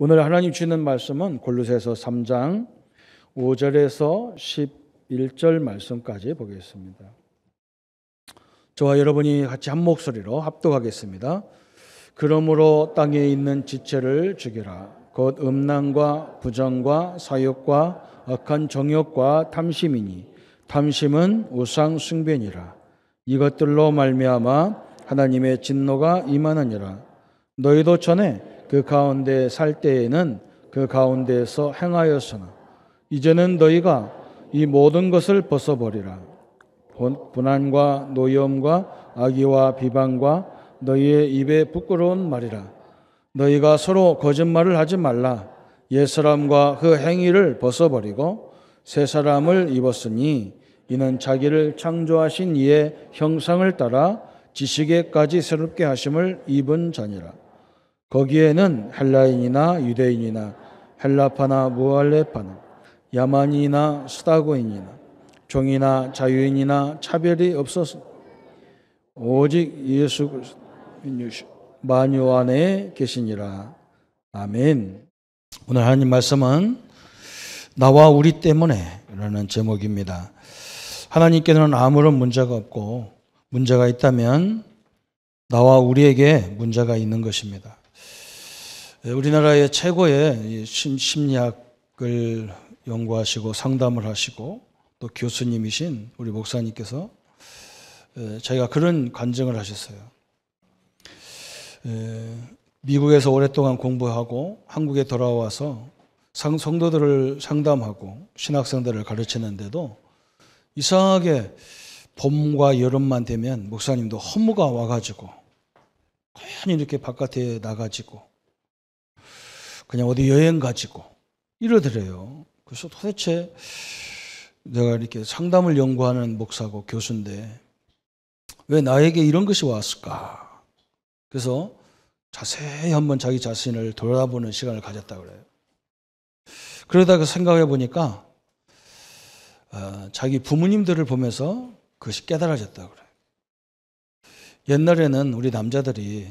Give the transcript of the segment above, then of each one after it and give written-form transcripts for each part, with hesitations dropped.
오늘 하나님 주시는 말씀은 골로새서 3장 5절에서 11절 말씀까지 보겠습니다. 저와 여러분이 같이 한 목소리로 합독하겠습니다. 그러므로 땅에 있는 지체를 죽이라. 곧 음란과 부정과 사욕과 악한 정욕과 탐심이니 탐심은 우상 숭배니라. 이것들로 말미암아 하나님의 진노가 임하느니라. 너희도 전에 그 가운데 살 때에는 그 가운데에서 행하였으나 이제는 너희가 이 모든 것을 벗어버리라. 분한과 노여움과 악의와 비방과 너희의 입에 부끄러운 말이라. 너희가 서로 거짓말을 하지 말라. 옛사람과 그 행위를 벗어버리고 새 사람을 입었으니 이는 자기를 창조하신 이의 형상을 따라 지식에까지 새롭게 하심을 입은 자니라. 거기에는 헬라인이나 유대인이나 헬라파나 무할레파나 야만인이나 스다고인이나 종이나 자유인이나 차별이 없어서 오직 예수 그리스도 만유 안에 계시니라. 아멘. 오늘 하나님 말씀은 나와 우리 때문에 라는 제목입니다. 하나님께는 아무런 문제가 없고 문제가 있다면 나와 우리에게 문제가 있는 것입니다. 우리나라의 최고의 심리학을 연구하시고 상담을 하시고 또 교수님이신 우리 목사님께서 자기가 그런 간증을 하셨어요. 미국에서 오랫동안 공부하고 한국에 돌아와서 성도들을 상담하고 신학생들을 가르치는데도 이상하게 봄과 여름만 되면 목사님도 허무가 와가지고 괜히 이렇게 바깥에 나가지고 그냥 어디 여행 가지고 이러더래요. 그래서 도대체 내가 이렇게 상담을 연구하는 목사고 교수인데 왜 나에게 이런 것이 왔을까? 그래서 자세히 한번 자기 자신을 돌아보는 시간을 가졌다 그래요. 그러다가 생각해 보니까 자기 부모님들을 보면서 그것이 깨달아졌다 그래요. 옛날에는 우리 남자들이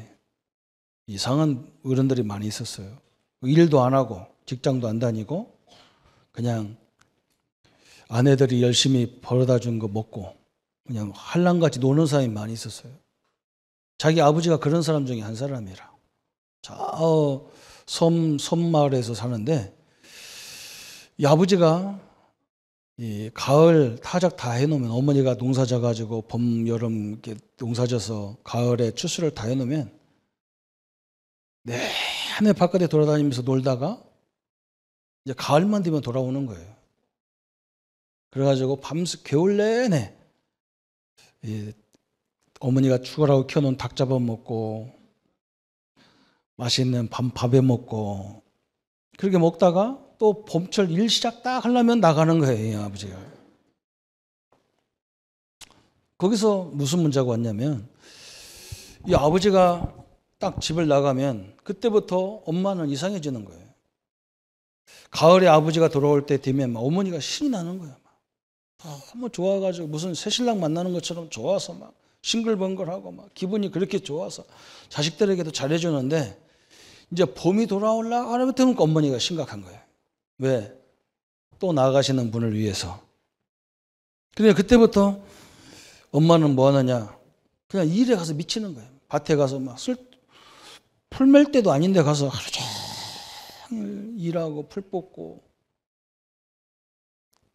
이상한 어른들이 많이 있었어요. 일도 안 하고 직장도 안 다니고 그냥 아내들이 열심히 벌어다 준 거 먹고 그냥 한량같이 노는 사람이 많이 있었어요. 자기 아버지가 그런 사람 중에 한 사람이라. 저 섬마을에서 사는데 이 아버지가 이 가을 타작 다 해놓으면 어머니가 농사 져가지고 봄, 여름 이렇게 농사 져서 가을에 추수를 다 해놓으면 내내 바깥에 돌아다니면서 놀다가 이제 가을만 되면 돌아오는 거예요. 그래가지고 밤새 겨울 내내 어머니가 죽으라고 켜놓은 닭 잡아먹고 맛있는 밥에 먹고 그렇게 먹다가 또 봄철 일 시작 딱 하려면 나가는 거예요, 이 아버지가. 거기서 무슨 문제가 왔냐면 이 아버지가 딱 집을 나가면 그때부터 엄마는 이상해지는 거예요. 가을에 아버지가 돌아올 때 되면 어머니가 신이 나는 거예요. 한번 좋아가지고 무슨 새신랑 만나는 것처럼 좋아서 막 싱글벙글하고 막 기분이 그렇게 좋아서 자식들에게도 잘해주는데 이제 봄이 돌아올라 하면부터 어머니가 심각한 거예요. 왜? 또 나가시는 분을 위해서. 그러니까 그때부터 엄마는 뭐 하느냐? 그냥 일에 가서 미치는 거예요. 밭에 가서 막 풀 멜 때도 아닌데 가서 하루 종일 일하고 풀 뽑고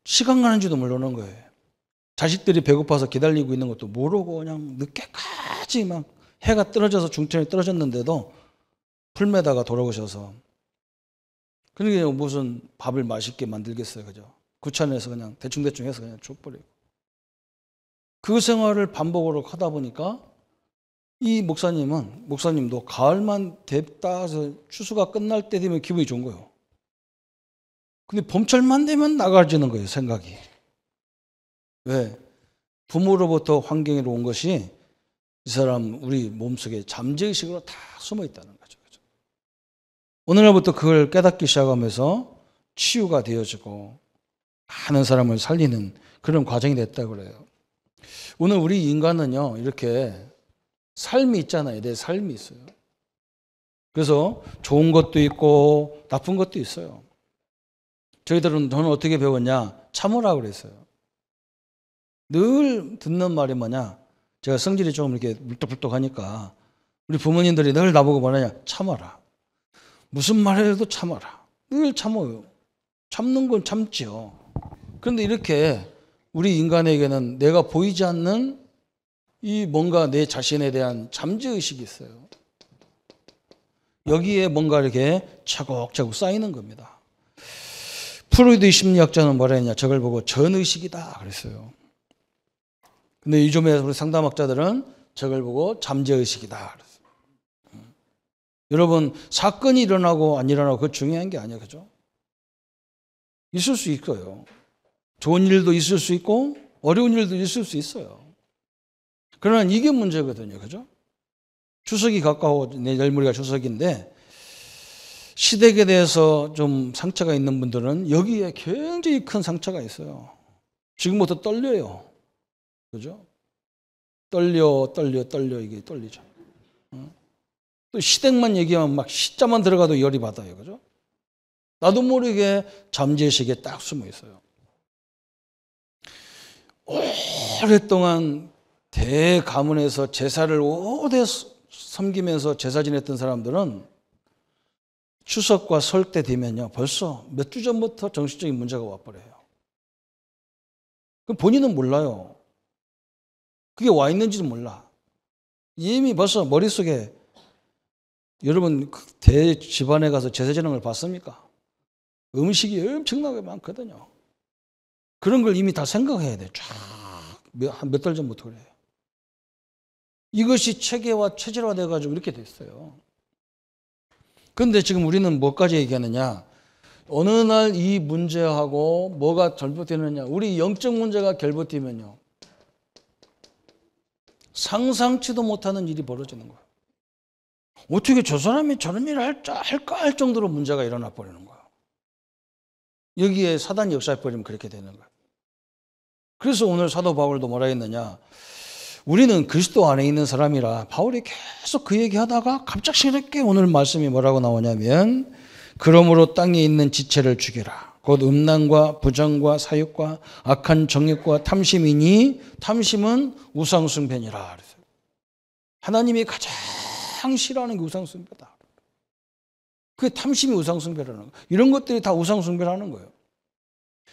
시간 가는 줄도 모르는 거예요. 자식들이 배고파서 기다리고 있는 것도 모르고 그냥 늦게까지 막 해가 떨어져서 중천이 떨어졌는데도 풀 매다가 돌아오셔서 그러니까 무슨 밥을 맛있게 만들겠어요. 그죠? 구찬해서 그냥 대충대충 해서 그냥 줘버리고. 그 생활을 반복으로 하다 보니까 이 목사님도 가을만 됐다 해서 추수가 끝날 때 되면 기분이 좋은 거예요. 근데 봄철만 되면 나가지는 거예요, 생각이. 왜? 부모로부터 환경으로 온 것이 이 사람 우리 몸속에 잠재의식으로 다 숨어 있다는 거죠. 오늘날부터 그걸 깨닫기 시작하면서 치유가 되어지고 많은 사람을 살리는 그런 과정이 됐다고 그래요. 오늘 우리 인간은요, 이렇게 삶이 있잖아요. 내 삶이 있어요. 그래서 좋은 것도 있고 나쁜 것도 있어요. 저는 어떻게 배웠냐? 참으라고 그랬어요. 늘 듣는 말이 뭐냐? 제가 성질이 좀 이렇게 물떡불떡하니까 우리 부모님들이 늘 나보고 뭐냐냐? 참아라. 무슨 말을 해도 참아라. 늘 참아요. 참는 건 참지요. 그런데 이렇게 우리 인간에게는 내가 보이지 않는 이 뭔가 내 자신에 대한 잠재의식이 있어요. 여기에 뭔가 이렇게 차곡차곡 쌓이는 겁니다. 프로이드 심리학자는 뭐라 했냐? 저걸 보고 전의식이다 그랬어요. 근데 요즘에 우리 상담학자들은 저걸 보고 잠재의식이다 그랬어요. 여러분, 사건이 일어나고 안 일어나고 그거 중요한 게 아니에요. 그죠? 있을 수 있어요. 좋은 일도 있을 수 있고 어려운 일도 있을 수 있어요. 그러나 이게 문제거든요. 그죠? 추석이 가까워, 내일 모레가 추석인데 시댁에 대해서 좀 상처가 있는 분들은 여기에 굉장히 큰 상처가 있어요. 지금부터 떨려요. 그죠? 떨려 이게 떨리죠. 또 시댁만 얘기하면 막 시자만 들어가도 열이 받아요. 그죠? 나도 모르게 잠재의식에 딱 숨어 있어요. 오랫동안 대가문에서 제사를 오래 섬기면서 제사 지냈던 사람들은 추석과 설 때 되면요 벌써 몇 주 전부터 정신적인 문제가 와버려요. 그럼 본인은 몰라요. 그게 와 있는지도 몰라. 이미 벌써 머릿속에, 여러분 대 집안에 가서 제사 지내는 걸 봤습니까? 음식이 엄청나게 많거든요. 그런 걸 이미 다 생각해야 돼. 쫙 몇 달 전부터 그래요. 이것이 체계화, 체질화 돼가지고 이렇게 됐어요. 그런데 지금 우리는 뭐까지 얘기하느냐? 어느 날 이 문제하고 뭐가 결부되느냐? 우리 영적 문제가 결부되면요, 상상치도 못하는 일이 벌어지는 거예요. 어떻게 저 사람이 저런 일을 할까 할 정도로 문제가 일어나 버리는 거예요. 여기에 사단이 역사해버리면 그렇게 되는 거예요. 그래서 오늘 사도 바울도 뭐라 했느냐? 우리는 그리스도 안에 있는 사람이라, 바울이 계속 그 얘기하다가 갑작스럽게 오늘 말씀이 뭐라고 나오냐면, 그러므로 땅에 있는 지체를 죽여라. 곧 음란과 부정과 사욕과 악한 정욕과 탐심이니, 탐심은 우상숭배니라. 하나님이 가장 싫어하는 게 우상숭배다. 그게 탐심이 우상숭배라는 거예요. 이런 것들이 다 우상숭배라는 거예요.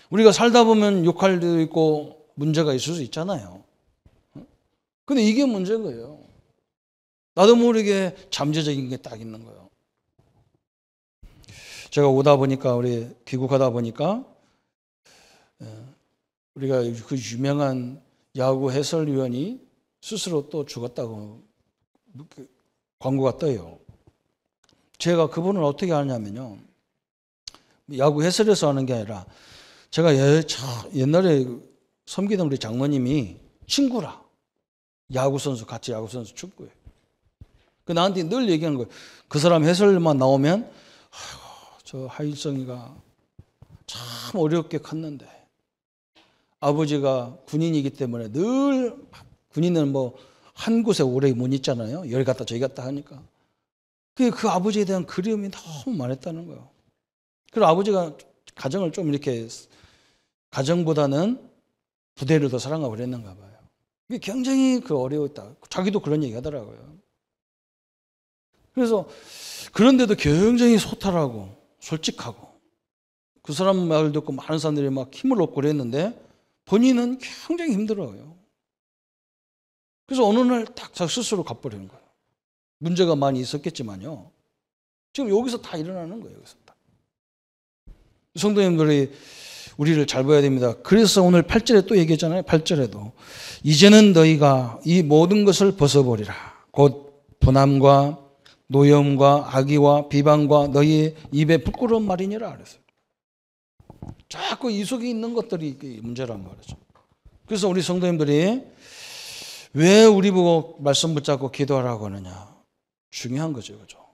우리가 살다 보면 욕할 때도 있고 문제가 있을 수 있잖아요. 근데 이게 문제인 거예요. 나도 모르게 잠재적인 게 딱 있는 거예요. 제가 오다 보니까, 우리 귀국하다 보니까 우리가 그 유명한 야구 해설위원이 스스로 또 죽었다고 광고가 떠요. 제가 그분을 어떻게 아냐면요, 야구 해설에서 하는 게 아니라 제가 옛날에 섬기던 우리 장모님이 친구라. 야구선수, 같이 야구선수 축구예요. 그 나한테 늘 얘기하는 거예요. 그 사람 해설만 나오면 저 하일성이가 참 어렵게 컸는데, 아버지가 군인이기 때문에 늘, 군인은 뭐 한 곳에 오래 못 있잖아요. 여기 갔다 저기 갔다 하니까. 그 아버지에 대한 그리움이 너무 많았다는 거예요. 그리고 아버지가 가정을 좀 이렇게, 가정보다는 부대를 더 사랑하고 그랬는가 봐요. 이게 굉장히 어려웠다. 자기도 그런 얘기 하더라고요. 그래서 그런데도 굉장히 소탈하고 솔직하고, 그 사람 말 듣고 많은 사람들이 막 힘을 얻고 그랬는데 본인은 굉장히 힘들어요. 그래서 어느 날 딱 자기 스스로 가버리는 거예요. 문제가 많이 있었겠지만요. 지금 여기서 다 일어나는 거예요. 여기서 다. 성도님들이 우리를 잘 봐야 됩니다. 그래서 오늘 8절에 또 얘기했잖아요. 8절에도 이제는 너희가 이 모든 것을 벗어버리라. 곧 분함과 노염과 악의와 비방과 너희 입에 부끄러운 말이니라 그랬어요. 자꾸 이 속에 있는 것들이 문제란 말이죠. 그래서 우리 성도님들이 왜 우리 보고 말씀 붙잡고 기도하라고 하느냐? 중요한 거죠. 그죠?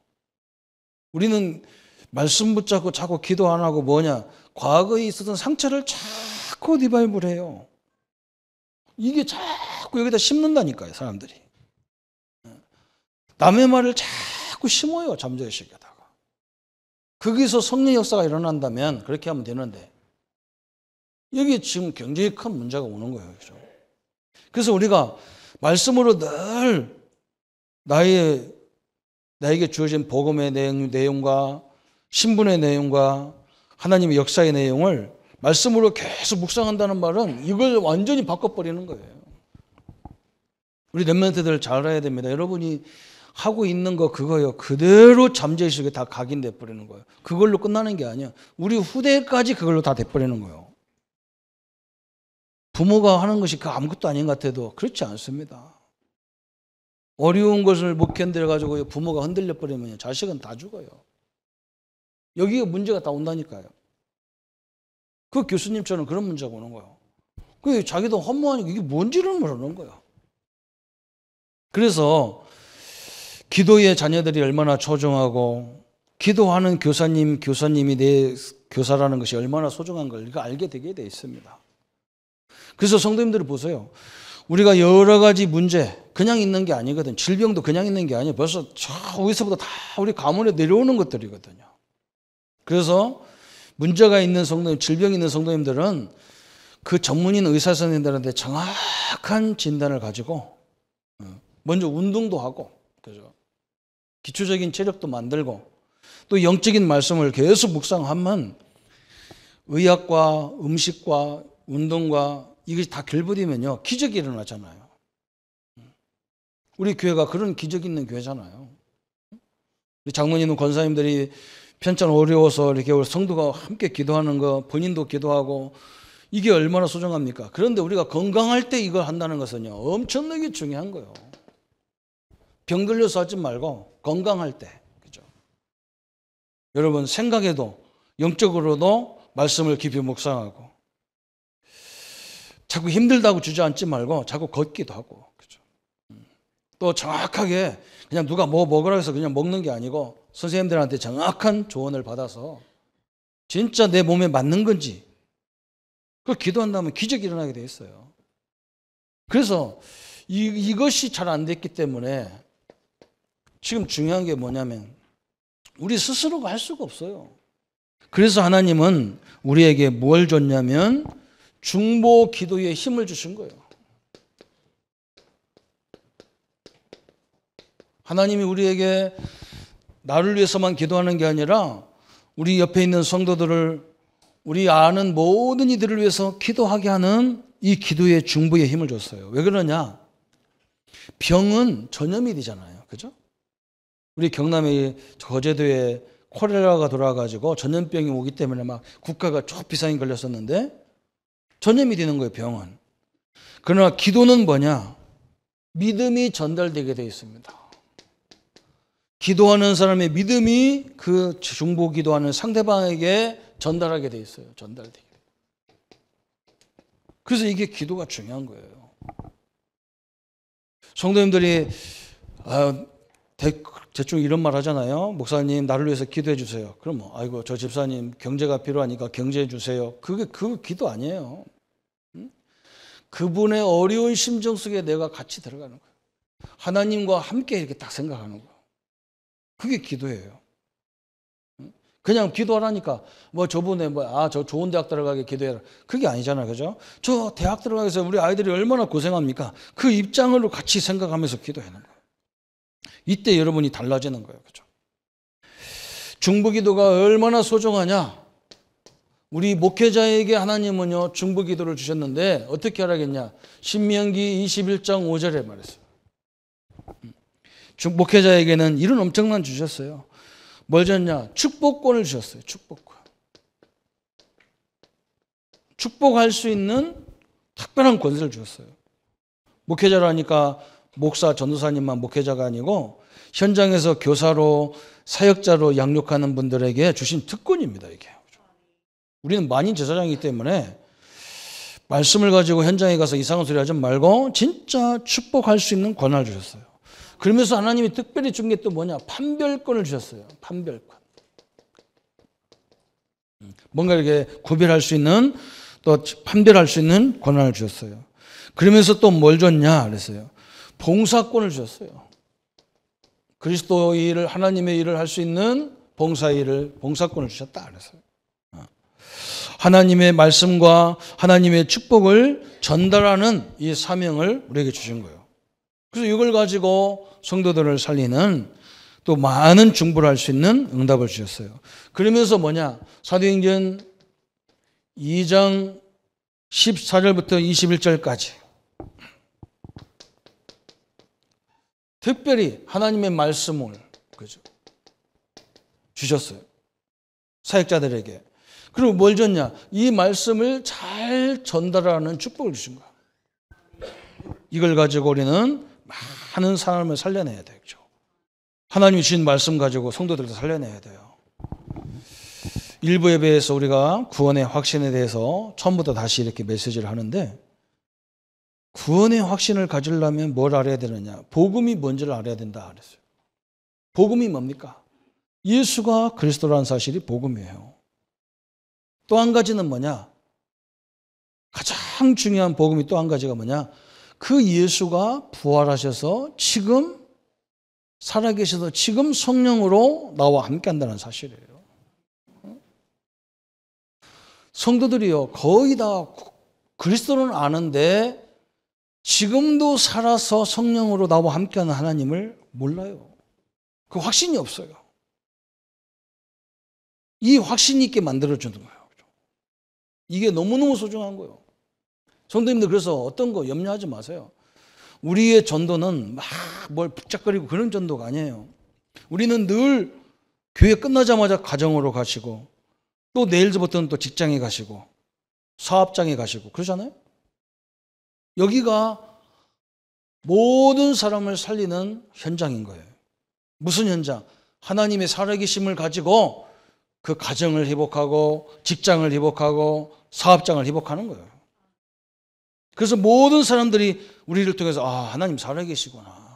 우리는 말씀 붙잡고 자꾸 기도 안 하고 뭐냐? 과거에 있었던 상처를 자꾸 리바이벌해요. 이게 자꾸 여기다 심는다니까요, 사람들이. 남의 말을 자꾸 심어요, 잠재의식에다가. 거기서 성령 역사가 일어난다면 그렇게 하면 되는데 여기 지금 굉장히 큰 문제가 오는 거예요. 그렇죠? 그래서 우리가 말씀으로 늘 나에게 주어진 복음의 내용과 신분의 내용과 하나님의 역사의 내용을 말씀으로 계속 묵상한다는 말은 이걸 완전히 바꿔버리는 거예요. 우리 렘넌트들 잘 알아야 됩니다. 여러분이 하고 있는 거 그거요. 그대로 잠재의식에 다 각인돼 버리는 거예요. 그걸로 끝나는 게 아니야. 우리 후대까지 그걸로 다 돼버리는 거예요. 부모가 하는 것이 그 아무것도 아닌 것 같아도 그렇지 않습니다. 어려운 것을 못 견뎌가지고 부모가 흔들려 버리면 자식은 다 죽어요. 여기에 문제가 다 온다니까요. 그 교수님처럼 그런 문제가 오는 거예요. 그 자기도 허무하니까 이게 뭔지를 모르는 거예요. 그래서 기도의 자녀들이 얼마나 소중하고 기도하는 교사님이 내 교사라는 것이 얼마나 소중한 걸 알게 되게 돼 있습니다. 그래서 성도님들을 보세요. 우리가 여러 가지 문제 그냥 있는 게 아니거든. 질병도 그냥 있는 게 아니에요. 벌써 저 위에서부터 다 우리 가문에 내려오는 것들이거든요. 그래서 문제가 있는 성도님, 질병이 있는 성도님들은 그 전문인 의사 선생님들한테 정확한 진단을 가지고 먼저 운동도 하고, 그죠? 기초적인 체력도 만들고, 또 영적인 말씀을 계속 묵상하면 의학과 음식과 운동과 이것이 다 결부되면요, 기적이 일어나잖아요. 우리 교회가 그런 기적 있는 교회잖아요. 우리 장모님은 권사님들이 편찮 어려워서 이렇게 성도가 함께 기도하는 거, 본인도 기도하고, 이게 얼마나 소중합니까? 그런데 우리가 건강할 때 이걸 한다는 것은요, 엄청나게 중요한 거예요. 병 들려서 하지 말고 건강할 때, 그죠? 여러분 생각에도 영적으로도 말씀을 깊이 묵상하고, 자꾸 힘들다고 주저앉지 말고 자꾸 걷기도 하고, 그죠? 또 정확하게 그냥 누가 뭐 먹으라 해서 그냥 먹는 게 아니고 선생님들한테 정확한 조언을 받아서 진짜 내 몸에 맞는 건지 그걸 기도한다면 기적이 일어나게 돼 있어요. 그래서 이것이 잘 안 됐기 때문에 지금 중요한 게 뭐냐면 우리 스스로가 할 수가 없어요. 그래서 하나님은 우리에게 뭘 줬냐면 중보 기도에 힘을 주신 거예요. 하나님이 우리에게 나를 위해서만 기도하는 게 아니라 우리 옆에 있는 성도들을, 우리 아는 모든 이들을 위해서 기도하게 하는 이 기도의 중보에 힘을 줬어요. 왜 그러냐? 병은 전염이 되잖아요. 그죠? 우리 경남의 거제도에 콜레라가 돌아가지고 전염병이 오기 때문에 막 국가가 쭉 비상이 걸렸었는데 전염이 되는 거예요, 병은. 그러나 기도는 뭐냐? 믿음이 전달되게 되어 있습니다. 기도하는 사람의 믿음이 그 중보 기도하는 상대방에게 전달하게 되어 있어요. 전달되게. 그래서 이게 기도가 중요한 거예요. 성도님들이 대충 이런 말 하잖아요. 목사님 나를 위해서 기도해 주세요. 그럼 뭐 아이고 저 집사님 경제가 필요하니까 경제해 주세요. 그 기도 아니에요. 그분의 어려운 심정 속에 내가 같이 들어가는 거예요. 하나님과 함께 이렇게 딱 생각하는 거예요. 그게 기도예요. 그냥 기도하라니까 뭐 저분에 저 좋은 대학 들어가게 기도해라. 그게 아니잖아요. 그죠? 저 대학 들어가기 위해서 우리 아이들이 얼마나 고생합니까? 그 입장으로 같이 생각하면서 기도하는 거예요. 이때 여러분이 달라지는 거예요. 그죠? 중보 기도가 얼마나 소중하냐? 우리 목회자에게 하나님은요, 중보 기도를 주셨는데 어떻게 하라겠냐? 신명기 21장 5절에 말했어요. 목회자에게는 이런 엄청난 주셨어요. 뭘 줬냐? 축복권을 주셨어요. 축복권. 축복할 수 있는 특별한 권세를 주셨어요. 목회자라니까 목사, 전도사님만 목회자가 아니고 현장에서 교사로 사역자로 양육하는 분들에게 주신 특권입니다. 이게. 우리는 만인 제사장이기 때문에 말씀을 가지고 현장에 가서 이상한 소리 하지 말고 진짜 축복할 수 있는 권한을 주셨어요. 그러면서 하나님이 특별히 준 게 또 뭐냐? 판별권을 주셨어요. 판별권. 뭔가 이렇게 구별할 수 있는, 또 판별할 수 있는 권한을 주셨어요. 그러면서 또 뭘 줬냐? 그랬어요. 봉사권을 주셨어요. 그리스도의 일을, 하나님의 일을 할 수 있는 봉사권을 주셨다 그랬어요. 하나님의 말씀과 하나님의 축복을 전달하는 이 사명을 우리에게 주신 거예요. 그래서 이걸 가지고 성도들을 살리는 또 많은 중보를 할 수 있는 응답을 주셨어요. 그러면서 뭐냐? 사도행전 2장 14절부터 21절까지 특별히 하나님의 말씀을 그죠? 주셨어요. 사역자들에게. 그리고 뭘 줬냐? 이 말씀을 잘 전달하는 축복을 주신 거야. 이걸 가지고 우리는 많은 사람을 살려내야 되죠. 하나님이 주신 말씀 가지고 성도들도 살려내야 돼요. 일부 예배에서 우리가 구원의 확신에 대해서 처음부터 다시 이렇게 메시지를 하는데 구원의 확신을 가지려면 뭘 알아야 되느냐? 복음이 뭔지를 알아야 된다 그랬어요. 복음이 뭡니까? 예수가 그리스도라는 사실이 복음이에요. 또 한 가지는 뭐냐? 가장 중요한 복음이 또 한 가지가 뭐냐? 그 예수가 부활하셔서 지금 살아계셔서 지금 성령으로 나와 함께 한다는 사실이에요. 성도들이요, 거의 다 그리스도는 아는데 지금도 살아서 성령으로 나와 함께하는 하나님을 몰라요. 그 확신이 없어요. 이 확신 있게 만들어주는 거예요. 이게 너무너무 소중한 거예요. 성도님들 그래서 어떤 거 염려하지 마세요. 우리의 전도는 막 뭘 북적거리고 그런 전도가 아니에요. 우리는 늘 교회 끝나자마자 가정으로 가시고 또 내일부터는 또 직장에 가시고 사업장에 가시고 그러잖아요. 여기가 모든 사람을 살리는 현장인 거예요. 무슨 현장? 하나님의 살아계심을 가지고 그 가정을 회복하고 직장을 회복하고 사업장을 회복하는 거예요. 그래서 모든 사람들이 우리를 통해서 하나님 살아계시구나.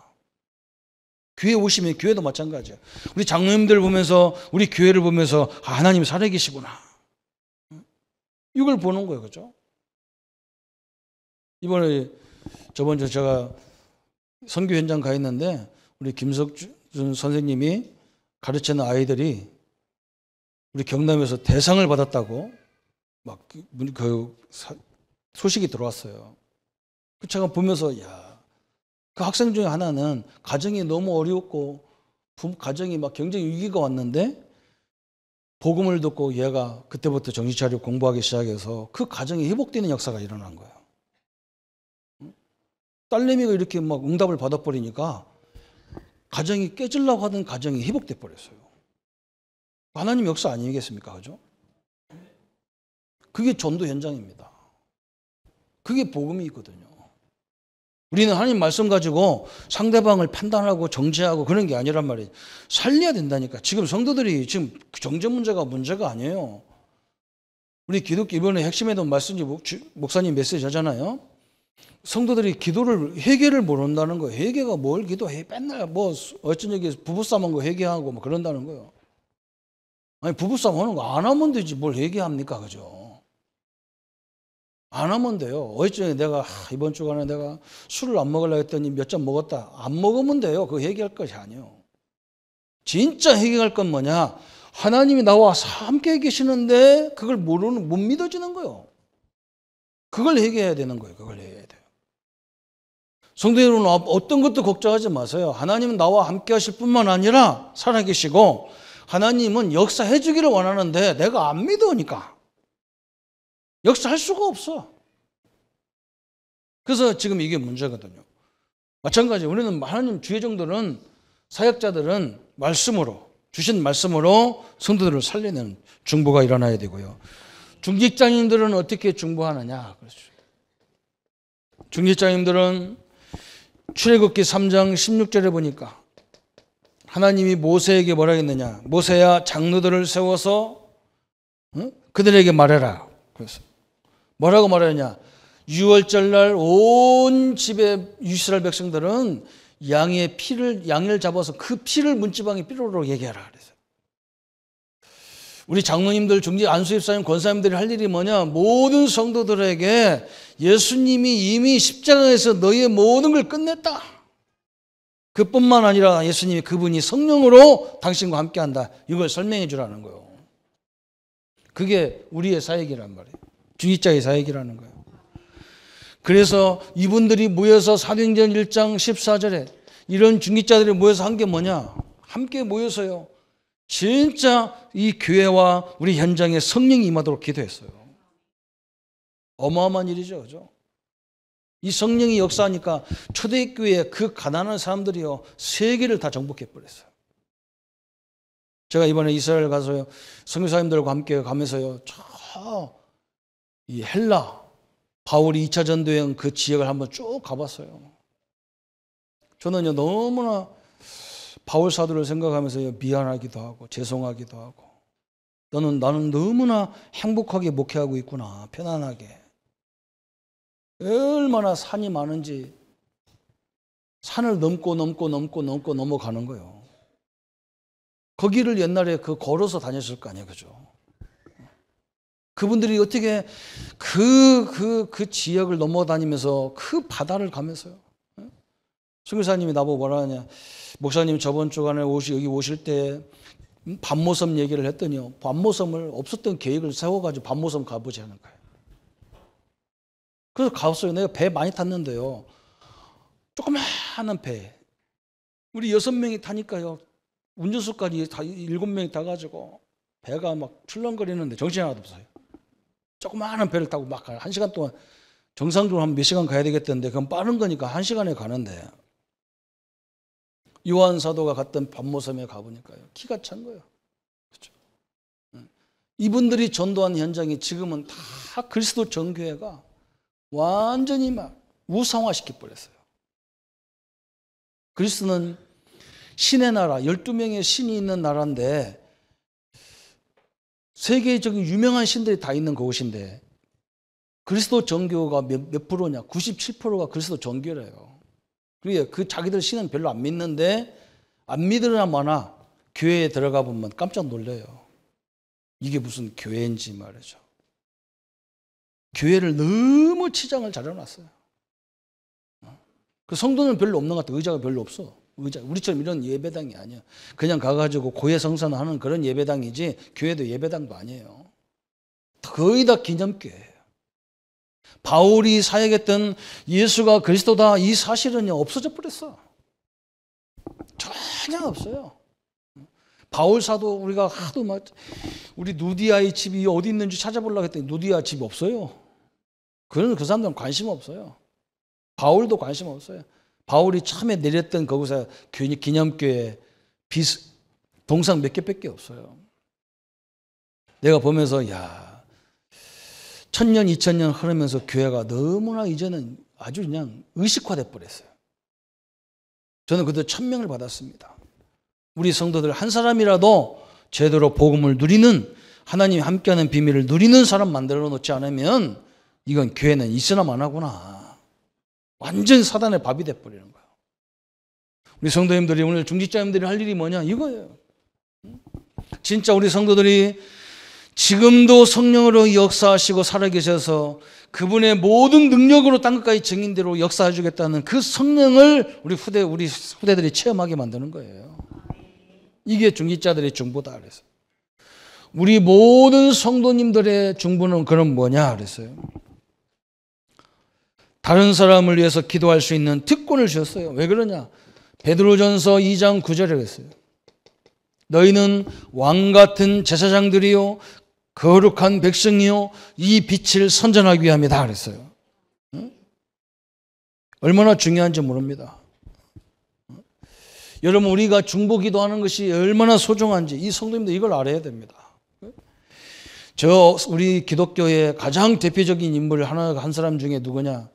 교회 오시면 교회도 마찬가지예요. 우리 장로님들 보면서 우리 교회를 보면서 하나님 살아계시구나. 이걸 보는 거예요. 그렇죠? 이번에 저번 주에 제가 선교 현장 가 있는데 우리 김석준 선생님이 가르치는 아이들이 우리 경남에서 대상을 받았다고 막 그 소식이 들어왔어요. 그 제가 보면서 그 학생 중에 하나는 가정이 너무 어려웠고 가정이 막 경제 위기가 왔는데 복음을 듣고 얘가 그때부터 정신 차리고 공부하기 시작해서 그 가정이 회복되는 역사가 일어난 거예요. 딸내미가 이렇게 막 응답을 받아버리니까 가정이 깨지려고 하던 가정이 회복돼 버렸어요. 하나님 역사 아니겠습니까? 그죠? 그게 전도 현장입니다. 그게 복음이 있거든요. 우리는 하나님 말씀 가지고 상대방을 판단하고 정죄하고 그런 게 아니란 말이에요. 살려야 된다니까. 지금 성도들이 지금 정죄 문제가 아니에요. 우리 기독교 이번에 핵심에도 말씀이 목사님 메시지 하잖아요. 성도들이 기도를 회개를 모른다는 거예요. 회개가 뭘 기도해? 맨날 뭐 어쩐 얘기 부부싸움 한 거 회개하고 뭐 그런다는 거예요. 아니 부부싸움 하는 거 안 하면 되지 뭘 회개합니까? 그죠? 안 하면 돼요. 어쩌면 내가 이번 주간에 내가 술을 안 먹으려고 했더니 몇 잔 먹었다. 안 먹으면 돼요. 그거 회개할 것이 아니에요. 진짜 회개할 건 뭐냐? 하나님이 나와 함께 계시는데 그걸 못 믿어지는 거예요. 그걸 회개해야 되는 거예요. 그걸 회개해야 돼요. 성도 여러분, 어떤 것도 걱정하지 마세요. 하나님은 나와 함께 하실 뿐만 아니라 살아계시고 하나님은 역사해 주기를 원하는데 내가 안 믿으니까 역사할 수가 없어. 그래서 지금 이게 문제거든요. 마찬가지 우리는 하나님 주의 정도는 사역자들은 말씀으로 주신 말씀으로 성도들을 살리는 중보가 일어나야 되고요. 중직자님들은 어떻게 중보하느냐? 그렇죠. 중직자님들은 출애굽기 3장 16절에 보니까 하나님이 모세에게 뭐라 했느냐? 모세야 장로들을 세워서 그들에게 말해라. 그래서 뭐라고 말하느냐? 유월절날 온 집의 이스라엘 백성들은 양을 잡아서 그 피를 문지방에 피로로 얘기하라 그랬어요. 우리 장로님들, 중직 안수집사님, 권사님들이 할 일이 뭐냐? 모든 성도들에게 예수님이 이미 십자가에서 너희의 모든 걸 끝냈다. 그뿐만 아니라 예수님이 그분이 성령으로 당신과 함께한다. 이걸 설명해 주라는 거예요. 그게 우리의 사역이란 말이에요. 중직자의 사역이라는 거예요. 그래서 이분들이 모여서 사도행전 1장 14절에 이런 중직자들이 모여서 한 게 뭐냐? 함께 모여서요. 진짜 이 교회와 우리 현장에 성령이 임하도록 기도했어요. 어마어마한 일이죠. 그죠? 이 성령이 역사하니까 초대교회 그 가난한 사람들이요. 세계를 다 정복해 버렸어요. 제가 이번에 이스라엘 가서요. 선교사님들과 함께 가면서요. 이 헬라 바울이 2차 전도여행 그 지역을 한번 쭉 가봤어요. 저는요 너무나 바울 사도를 생각하면서요 미안하기도 하고 죄송하기도 하고 나는 너무나 행복하게 목회하고 있구나. 편안하게. 얼마나 산이 많은지 산을 넘어가는 거예요. 거기를 옛날에 걸어서 다녔을 거 아니에요. 그죠? 그분들이 어떻게 그 지역을 넘어다니면서 그 바다를 가면서요. 선교사님이 나보고 뭐라 하냐. 목사님 저번 주간에 여기 오실 때 밤모섬 얘기를 했더니요. 밤모섬을 없었던 계획을 세워가지고 밤모섬 가보지 하는 거예요. 그래서 가봤어요. 내가 배 많이 탔는데요. 조그마한 배. 우리 6명이 타니까요. 운전수까지 7명이 타가지고 배가 막 출렁거리는데 정신이 하나도 없어요. 조그마한 배를 타고 막 1시간 동안 정상적으로 한 몇 시간 가야 되겠던데 그건 빠른 거니까 1시간에 가는데 요한 사도가 갔던 밤모섬에 가보니까요. 기가 찬 거예요. 그렇죠? 이분들이 전도한 현장이 지금은 다 그리스도 정교회가 완전히 막 우상화시켜 버렸어요. 그리스도는 신의 나라, 12명의 신이 있는 나라인데 세계적인 유명한 신들이 다 있는 그곳인데 그리스도 정교가 몇 프로냐? 97%가 그리스도 정교래요. 그 자기들 신은 별로 안 믿는데 안 믿으나 마나 교회에 들어가 보면 깜짝 놀래요. 이게 무슨 교회인지 말이죠. 교회를 너무 치장을 잘 해놨어요. 그 성도는 별로 없는 것 같아요. 의자가 별로 없어. 우리처럼 이런 예배당이 아니야. 그냥 가가지고 고해성사하는 그런 예배당이지 교회도 예배당도 아니에요. 거의 다 기념교회예요. 바울이 사역했던 예수가 그리스도다 이 사실은요 없어져 버렸어. 전혀 없어요. 바울 사도 우리가 하도 막 우리 누디아의 집이 어디 있는지 찾아보려고 했더니 누디아 집 없어요. 그 사람들은 관심 없어요. 바울도 관심 없어요. 바울이 처음에 내렸던 거기서 기념교회 동상 몇 개밖에 없어요. 내가 보면서 야 1000년 2000년 흐르면서 교회가 너무나 이제는 아주 그냥 의식화돼 버렸어요. 저는 그때 1000명을 받았습니다. 우리 성도들 한 사람이라도 제대로 복음을 누리는 하나님이 함께하는 비밀을 누리는 사람 만들어 놓지 않으면 이건 교회는 있으나 마나구나. 완전 사단의 밥이 돼버리는 거예요. 우리 성도님들이 오늘 중직자님들이 할 일이 뭐냐 이거예요. 진짜 우리 성도들이 지금도 성령으로 역사하시고 살아계셔서 그분의 모든 능력으로 땅끝까지 증인대로 역사해 주겠다는 그 성령을 우리 후대들이 체험하게 만드는 거예요. 이게 중직자들의 중보다 그랬어요. 우리 모든 성도님들의 중보는 그럼 뭐냐 그랬어요. 다른 사람을 위해서 기도할 수 있는 특권을 주셨어요. 왜 그러냐? 베드로전서 2장 9절에 그랬어요. 너희는 왕 같은 제사장들이요 거룩한 백성이요 이 빛을 선전하기 위함이다 그랬어요. 얼마나 중요한지 모릅니다. 여러분 우리가 중보 기도하는 것이 얼마나 소중한지 이 성도님들 이걸 알아야 됩니다. 우리 기독교의 가장 대표적인 인물 한 사람 중에 누구냐?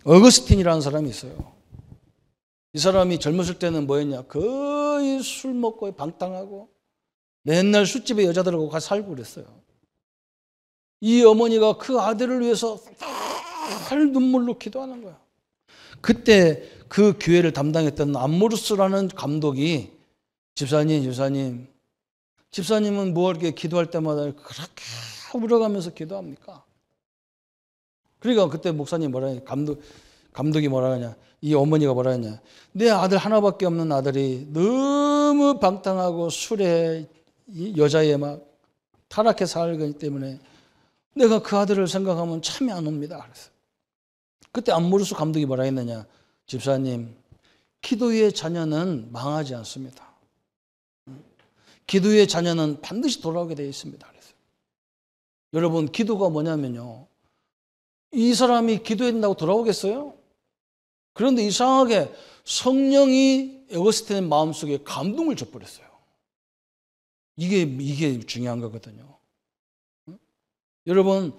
어거스틴이라는 사람이 있어요. 이 사람이 젊었을 때는 뭐였냐? 거의 술 먹고 방탕하고 맨날 술집에 여자들하고 같이 살고 그랬어요. 이 어머니가 그 아들을 위해서 날 눈물로 기도하는 거야. 그때 그 교회를 담당했던 암모르스라는 감독이 집사님은 뭐 이렇게 기도할 때마다 그렇게 울어가면서 기도합니까? 그러니까 그때 목사님 뭐라 해? 감독이 뭐라 하냐, 이 어머니가 뭐라 하냐, 내 아들 하나밖에 없는 아들이 너무 방탕하고 술에 여자에 막 타락해 살기 때문에 내가 그 아들을 생각하면 참이 안 옵니다. 그래서 그때 안무르수 감독이 뭐라 했느냐, 집사님, 기도의 자녀는 망하지 않습니다. 기도의 자녀는 반드시 돌아오게 되어 있습니다. 그래서 여러분, 기도가 뭐냐면요, 이 사람이 기도했다고 돌아오겠어요? 그런데 이상하게 성령이 에고스테네 마음속에 감동을 줘버렸어요. 이게 중요한 거거든요. 여러분,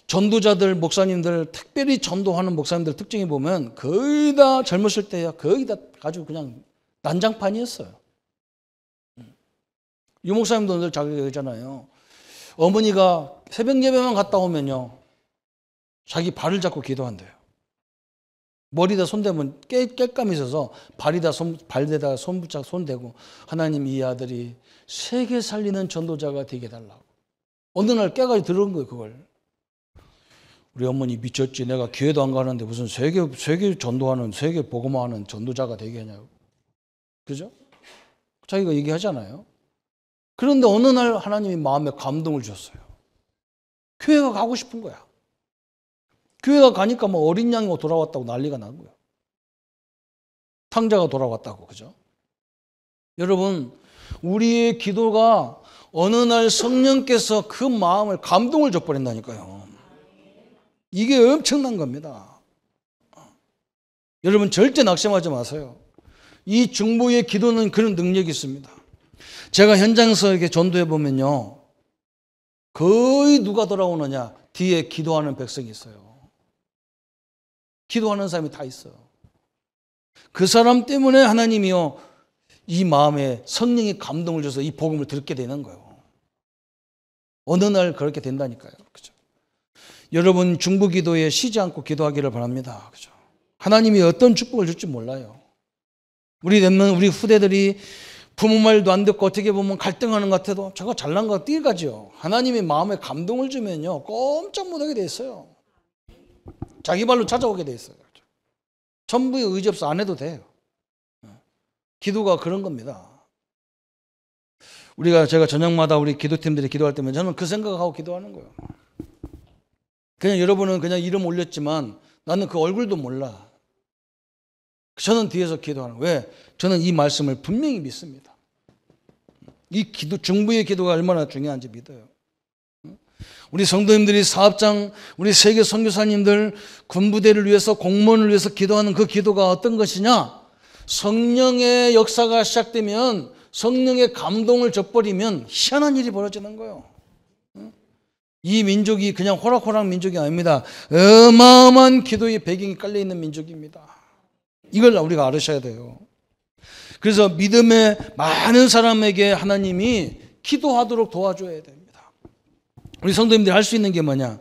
전도자들, 목사님들, 특별히 전도하는 목사님들 특징이 보면 거의 다 젊었을 때야 거의 다 아주 그냥 난장판이었어요. 유 목사님도 늘 자기 얘기잖아요. 어머니가 새벽 예배만 갔다 오면요, 자기 발을 잡고 기도한대요. 머리에다 손대면 깰감이 있어서 발에다 손대고, 하나님, 이 아들이 세계 살리는 전도자가 되게 해달라고. 어느 날 깨가지고 들은 거예요, 그걸. 우리 어머니 미쳤지. 내가 교회도 안 가는데 무슨 세계 전도하는, 세계 복음화하는 전도자가 되게 하냐고. 그죠? 자기가 얘기하잖아요. 그런데 어느 날 하나님이 마음에 감동을 주셨어요. 교회가 가고 싶은 거야. 교회가 가니까 뭐 어린 양이 돌아왔다고 난리가 난 거예요. 탕자가 돌아왔다고. 그죠? 여러분, 우리의 기도가 어느 날 성령께서 그 마음을 감동을 줘버린다니까요. 이게 엄청난 겁니다. 여러분, 절대 낙심하지 마세요. 이 중보의 기도는 그런 능력이 있습니다. 제가 현장에서 이렇게 전도해 보면요, 거의 누가 돌아오느냐, 뒤에 기도하는 백성이 있어요. 기도하는 사람이 다 있어요. 그 사람 때문에 하나님이요, 이 마음에 성령이 감동을 줘서 이 복음을 듣게 되는 거예요. 어느 날 그렇게 된다니까요. 그죠? 여러분, 중보 기도에 쉬지 않고 기도하기를 바랍니다. 그죠? 하나님이 어떤 축복을 줄지 몰라요. 우리 후대들이 부모 말도 안 듣고 어떻게 보면 갈등하는 것 같아도 저거 잘난 거 뛰어가죠. 하나님이 마음에 감동을 주면요, 꼼짝 못하게 돼 있어요. 자기 발로 찾아오게 돼 있어요. 전부에 의지 없어 안 해도 돼요. 기도가 그런 겁니다. 제가 저녁마다 우리 기도팀들이 기도할 때면 저는 그 생각하고 기도하는 거예요. 그냥 여러분은 그냥 이름 올렸지만 나는 그 얼굴도 몰라. 저는 뒤에서 기도하는 거예요. 왜? 저는 이 말씀을 분명히 믿습니다. 이 중보의 기도가 얼마나 중요한지 믿어요. 우리 성도님들이 사업장, 우리 세계 선교사님들, 군부대를 위해서, 공무원을 위해서 기도하는 그 기도가 어떤 것이냐? 성령의 역사가 시작되면, 성령의 감동을 줘버리면 희한한 일이 벌어지는 거예요. 이 민족이 그냥 호락호락 민족이 아닙니다. 어마어마한 기도의 배경이 깔려있는 민족입니다. 이걸 우리가 알으셔야 돼요. 그래서 믿음의 많은 사람에게 하나님이 기도하도록 도와줘야 됩니다. 우리 성도님들이 할 수 있는 게 뭐냐?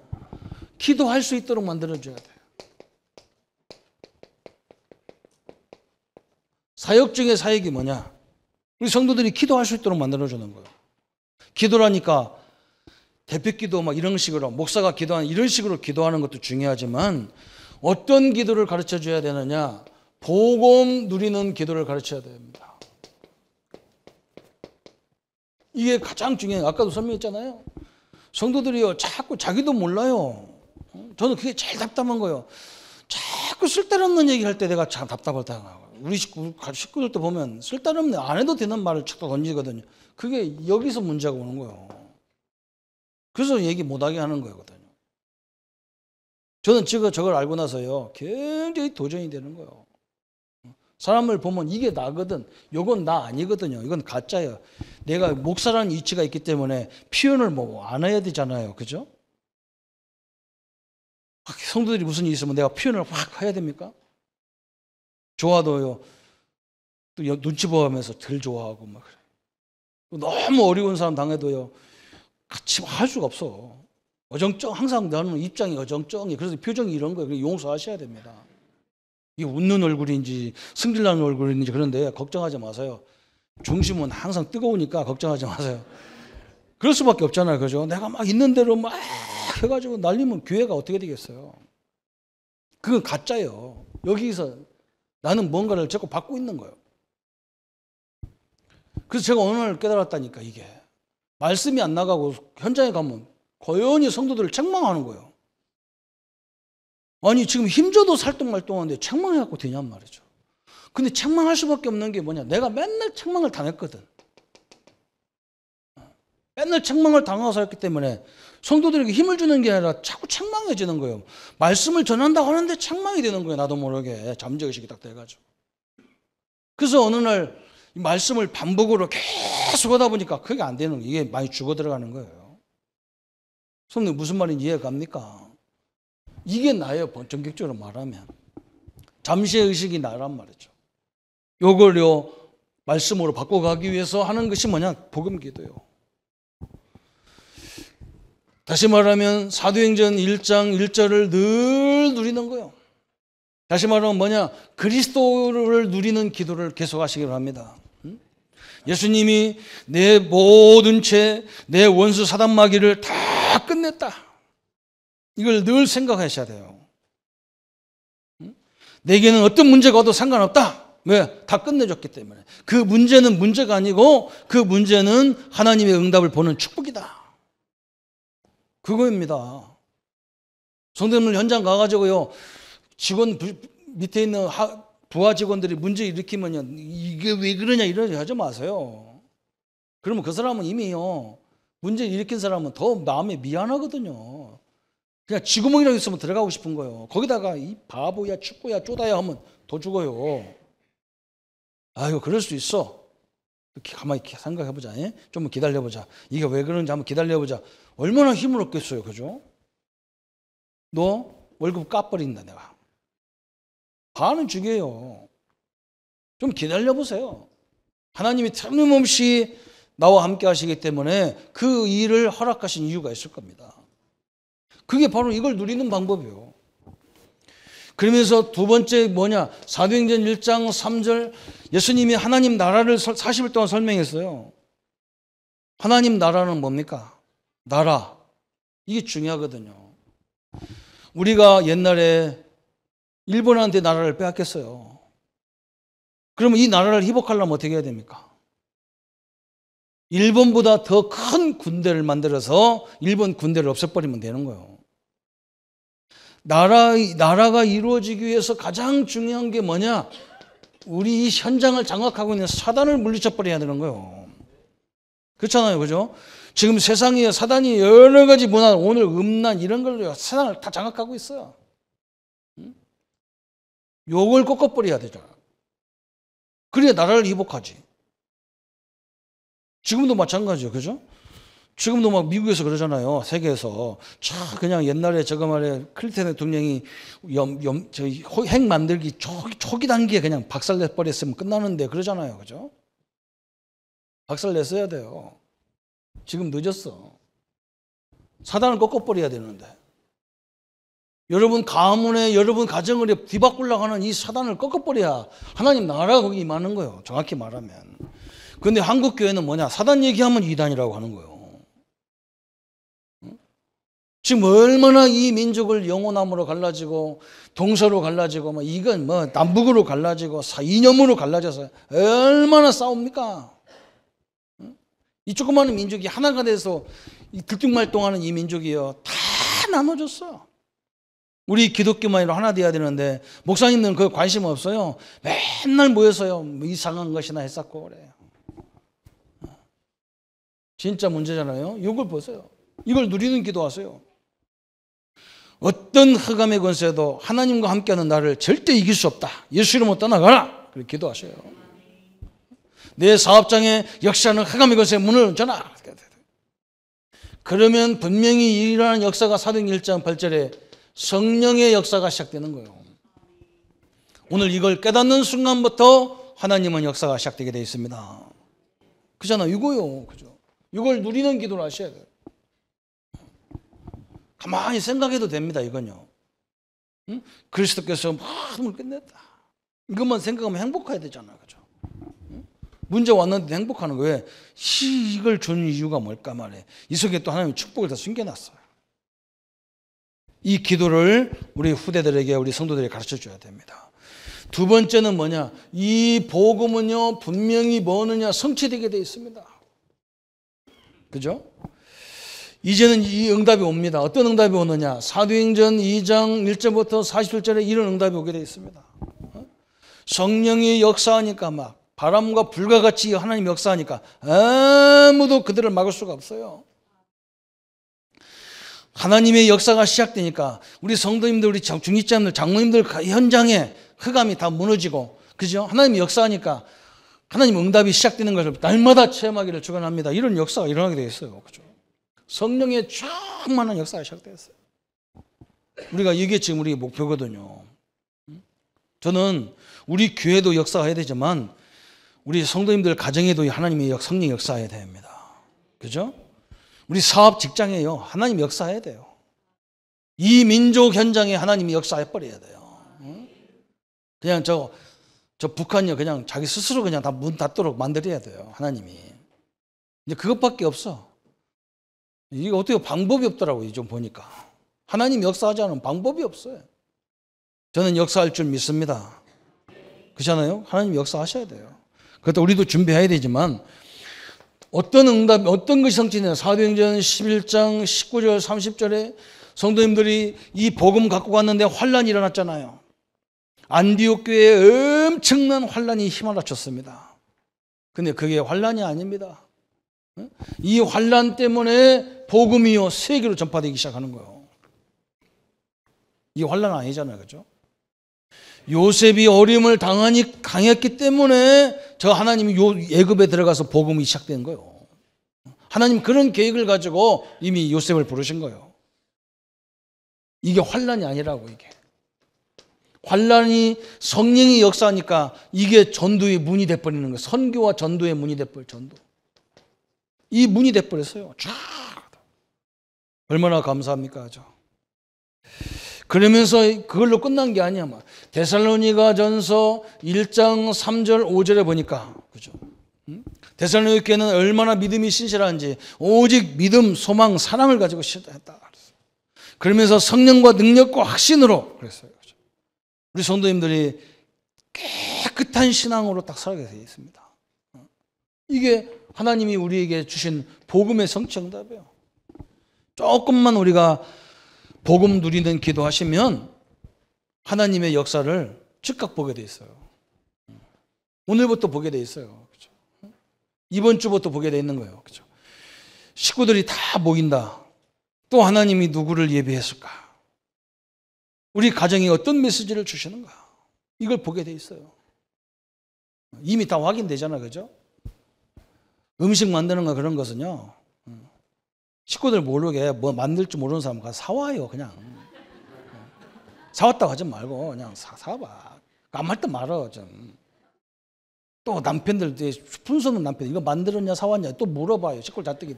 기도할 수 있도록 만들어줘야 돼요. 사역 중에 사역이 뭐냐? 우리 성도들이 기도할 수 있도록 만들어주는 거예요. 기도라니까 대표기도 막 이런 식으로, 목사가 기도하는 이런 식으로 기도하는 것도 중요하지만 어떤 기도를 가르쳐 줘야 되느냐? 복음 누리는 기도를 가르쳐야 됩니다. 이게 가장 중요해요. 아까도 설명했잖아요. 성도들이요, 자꾸 자기도 몰라요. 저는 그게 제일 답답한 거예요. 자꾸 쓸데없는 얘기할 때 내가 참 답답하다. 우리 식구들도 보면 쓸데없는, 안 해도 되는 말을 착 던지거든요. 그게 여기서 문제가 오는 거예요. 그래서 얘기 못하게 하는 거거든요. 저는 저걸 알고 나서요, 굉장히 도전이 되는 거예요. 사람을 보면 이게 나거든. 이건 나 아니거든요. 이건 가짜예요. 내가 목사라는 이치가 있기 때문에 표현을 안 해야 되잖아요. 그죠? 성도들이 무슨 일이 있으면 내가 표현을 확 해야 됩니까? 좋아도요, 또 눈치 보면서 덜 좋아하고 막 그래. 너무 어려운 사람 당해도요, 같이 할 수가 없어. 항상 나는 입장이 어정쩡해. 그래서 표정이 이런 거예요. 용서하셔야 됩니다. 이게 웃는 얼굴인지 승질나는 얼굴인지 그런데 걱정하지 마세요. 중심은 항상 뜨거우니까 걱정하지 마세요. 그럴 수밖에 없잖아요. 그죠? 내가 막 있는 대로 막 해가지고 날리면 교회가 어떻게 되겠어요? 그건 가짜예요. 여기서 나는 뭔가를 자꾸 받고 있는 거예요. 그래서 제가 어느 날 깨달았다니까. 이게 말씀이 안 나가고 현장에 가면 고연히 성도들을 책망하는 거예요. 아니 지금 힘줘도 살똥말똥한데 책망해갖고 되냔 말이죠. 근데 책망할 수밖에 없는 게 뭐냐, 내가 맨날 책망을 당했거든. 맨날 책망을 당하고 살았기 때문에 성도들에게 힘을 주는 게 아니라 자꾸 책망해지는 거예요. 말씀을 전한다고 하는데 책망이 되는 거예요. 나도 모르게 잠재의식이 딱 돼가지고. 그래서 어느 날 이 말씀을 반복으로 계속 하다 보니까 그게 안 되는 거예요. 이게 많이 죽어 들어가는 거예요. 성도님 무슨 말인지 이해가 갑니까? 이게 나예요. 본격적으로 말하면. 잠시의 의식이 나란 말이죠. 요걸요 말씀으로 바꿔가기 위해서 하는 것이 뭐냐? 복음기도요. 다시 말하면 사도행전 1장 1절을 늘 누리는 거예요. 다시 말하면 뭐냐? 그리스도를 누리는 기도를 계속하시기 바랍니다. 예수님이 내 모든 죄, 내 원수 사단 마귀를 다 끝냈다. 이걸 늘 생각하셔야 돼요. 내게는 어떤 문제가 와도 상관없다. 왜? 다 끝내줬기 때문에. 그 문제는 문제가 아니고 그 문제는 하나님의 응답을 보는 축복이다. 그거입니다. 성도님들 현장 가가지고요, 직원 밑에 있는 부하 직원들이 문제 일으키면 이게 왜 그러냐 이러지 하지 마세요. 그러면 그 사람은 이미요, 문제 일으킨 사람은 더 마음에 미안하거든요. 그냥 쥐구멍이라도 있으면 들어가고 싶은 거예요. 거기다가 이 바보야 축구야 쪼다야 하면 더 죽어요. 아이고 그럴 수 있어. 이렇게 가만히 생각해보자. 좀 기다려보자. 이게 왜 그런지 한번 기다려보자. 얼마나 힘을 얻겠어요. 그죠? 너 월급 까버린다 내가. 반은 죽여요. 좀 기다려보세요. 하나님이 틀림없이 나와 함께 하시기 때문에 그 일을 허락하신 이유가 있을 겁니다. 그게 바로 이걸 누리는 방법이에요. 그러면서 두 번째 뭐냐? 사도행전 1장 3절 예수님이 하나님 나라를 40일 동안 설명했어요. 하나님 나라는 뭡니까? 나라. 이게 중요하거든요. 우리가 옛날에 일본한테 나라를 빼앗겼어요. 그러면 이 나라를 회복하려면 어떻게 해야 됩니까? 일본보다 더 큰 군대를 만들어서 일본 군대를 없애버리면 되는 거예요. 나라가 이루어지기 위해서 가장 중요한 게 뭐냐? 우리 이 현장을 장악하고 있는 사단을 물리쳐버려야 되는 거예요. 그렇잖아요. 그죠? 지금 세상에 사단이 여러 가지 문화, 오늘 음란 이런 걸로 세상을 다 장악하고 있어요. 요걸 꺾어버려야 되잖아. 그래야 나라를 회복하지. 지금도 마찬가지죠. 그죠? 지금도 막 미국에서 그러잖아요. 세계에서. 그냥 옛날에 저거 말에 클린턴 대통령이 핵 만들기 초기 단계에 그냥 박살내버렸으면 끝나는데 그러잖아요. 그죠? 박살냈어야 돼요. 지금 늦었어. 사단을 꺾어버려야 되는데. 여러분 가문에 여러분 가정을 뒤바꾸려고 하는 이 사단을 꺾어버려야 하나님 나라가 거기 임하는 거예요. 정확히 말하면. 그런데 한국 교회는 뭐냐? 사단 얘기하면 이단이라고 하는 거예요. 지금 얼마나 이 민족을 영호남으로 갈라지고 동서로 갈라지고 뭐 이건 뭐 남북으로 갈라지고 이념으로 갈라져서 얼마나 싸웁니까? 이 조그마한 민족이 하나가 돼서 들쭉말똥하는 이 민족이요 다 나눠졌어요. 우리 기독교만으로 하나 돼야 되는데 목사님들은 그 관심 없어요. 맨날 모여서요 뭐 이상한 것이나 했었고 그래요. 진짜 문제잖아요. 이걸 보세요. 이걸 누리는 기도하세요. 어떤 흑암의 권세도 하나님과 함께하는 나를 절대 이길 수 없다. 예수 이름으로 떠나가라. 그렇게 기도하세요. 내 사업장에 역사하는 흑암의 권세의 문을 전하. 그러면 분명히 일어나는 역사가 사도행전 1장 8절에 성령의 역사가 시작되는 거예요. 오늘 이걸 깨닫는 순간부터 하나님은 역사가 시작되게 되어 있습니다. 그잖아요. 이거요. 그죠? 이걸 누리는 기도를 하셔야 돼요. 가만히 생각해도 됩니다. 이건요. 응? 그리스도께서 모든 걸 끝냈다. 이것만 생각하면 행복해야 되잖아요. 그죠? 응? 문제 왔는데 행복하는 거예요. 이걸 준 이유가 뭘까 말이에요. 이 속에 또 하나님의 축복을 다 숨겨놨어요. 이 기도를 우리 후대들에게, 우리 성도들에게 가르쳐 줘야 됩니다. 두 번째는 뭐냐? 이 복음은요, 분명히 뭐느냐? 성취되게 되어 있습니다. 그죠? 이제는 이 응답이 옵니다. 어떤 응답이 오느냐? 사도행전 2장 1절부터 47절에 이런 응답이 오게 되어 있습니다. 성령이 역사하니까 막 바람과 불과 같이 하나님 역사하니까 아무도 그들을 막을 수가 없어요. 하나님의 역사가 시작되니까 우리 성도님들, 우리 중직자님들, 장로님들 현장에 흑암이 다 무너지고, 그죠? 하나님의 역사하니까 하나님 응답이 시작되는 것을 날마다 체험하기를 축원합니다. 이런 역사가 일어나게 되어 있어요. 그죠? 성령의 충만한 역사가 시작되었어요. 우리가 이게 지금 우리 목표거든요. 저는 우리 교회도 역사해야 되지만 우리 성도님들 가정에도 하나님의 성령 역사해야 됩니다. 그죠? 우리 사업 직장에요. 하나님 역사해야 돼요. 이 민족 현장에 하나님이 역사해버려야 돼요. 그냥 저 북한이요. 그냥 자기 스스로 그냥 다 문 닫도록 만들어야 돼요. 하나님이. 이제 그것밖에 없어. 이게 어떻게 방법이 없더라고요. 좀 보니까. 하나님 역사하지 않으면 방법이 없어요. 저는 역사할 줄 믿습니다. 그렇잖아요? 하나님 역사하셔야 돼요. 그것도 우리도 준비해야 되지만 어떤 응답, 어떤 것이 성취되냐. 사도행전 11장 19절 30절에 성도님들이 이 복음 갖고 갔는데 환란이 일어났잖아요. 안디옥 교회에 엄청난 환란이 휘말아쳤습니다. 근데 그게 환란이 아닙니다. 이 환란 때문에 복음이요 세계로 전파되기 시작하는 거예요. 이 환란 아니잖아요, 그렇죠? 요셉이 어려움을 당했기 때문에 저 하나님이 애굽에 들어가서 복음이 시작된 거예요. 하나님 그런 계획을 가지고 이미 요셉을 부르신 거예요. 이게 환란이 아니라고. 이게 환란이 성령이 역사하니까 이게 전도의 문이 돼버리는 거예요. 선교와 전도의 문이 돼버려요. 전도. 이 문이 돼버렸어요. 쫙. 얼마나 감사합니까? 저. 그러면서 그걸로 끝난 게 아니야. 데살로니가 전서 1장 3절 5절에 보니까, 그죠? 데살로니가 교회는 얼마나 믿음이 신실한지 오직 믿음, 소망, 사랑을 가지고 했다. 그러면서 성령과 능력과 확신으로 그랬어요. 그죠? 우리 성도님들이 깨끗한 신앙으로 딱 살아가게 되어 있습니다. 이게 하나님이 우리에게 주신 복음의 성취응답이에요. 조금만 우리가 복음 누리는 기도하시면 하나님의 역사를 즉각 보게 돼 있어요. 오늘부터 보게 돼 있어요. 그렇죠? 이번 주부터 보게 돼 있는 거예요. 그렇죠? 식구들이 다 모인다. 또 하나님이 누구를 예비했을까? 우리 가정에 어떤 메시지를 주시는가? 이걸 보게 돼 있어요. 이미 다 확인되잖아, 그죠? 음식 만드는 거 그런 것은요. 식구들 모르게 뭐 만들 줄 모르는 사람 가서 사와요. 그냥 사왔다고 하지 말고 그냥 사봐. 안 할 때 말어 좀. 또 남편들 푼수는 남편 이거 만들었냐 사왔냐 또 물어봐요. 식구 자뜨기.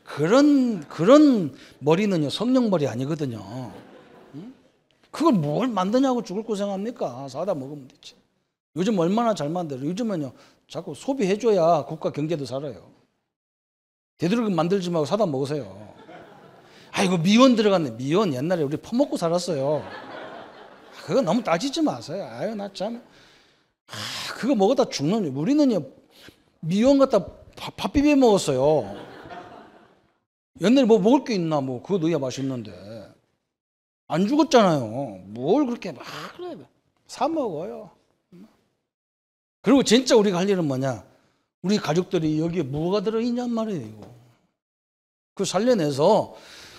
그런 머리는요 성령 머리 아니거든요. 그걸 뭘 만드냐고 죽을 고생합니까? 사다 먹으면 되지. 요즘 얼마나 잘 만들어요. 요즘은요 자꾸 소비해줘야 국가 경제도 살아요. 되도록 만들지 말고 사다 먹으세요. 아이고 미원 들어갔네. 미원 옛날에 우리 퍼먹고 살았어요. 그거 너무 따지지 마세요. 아유 나 참. 그거 먹었다 죽는. 우리는요 미원 갖다 밥 비벼 먹었어요. 옛날에 뭐 먹을 게 있나 뭐 그거 넣어야 맛있는데 안 죽었잖아요. 뭘 그렇게 막 그래 사 먹어요. 그리고 진짜 우리가 할 일은 뭐냐? 우리 가족들이 여기에 뭐가 들어있냔 말이에요. 이거. 그 살려내서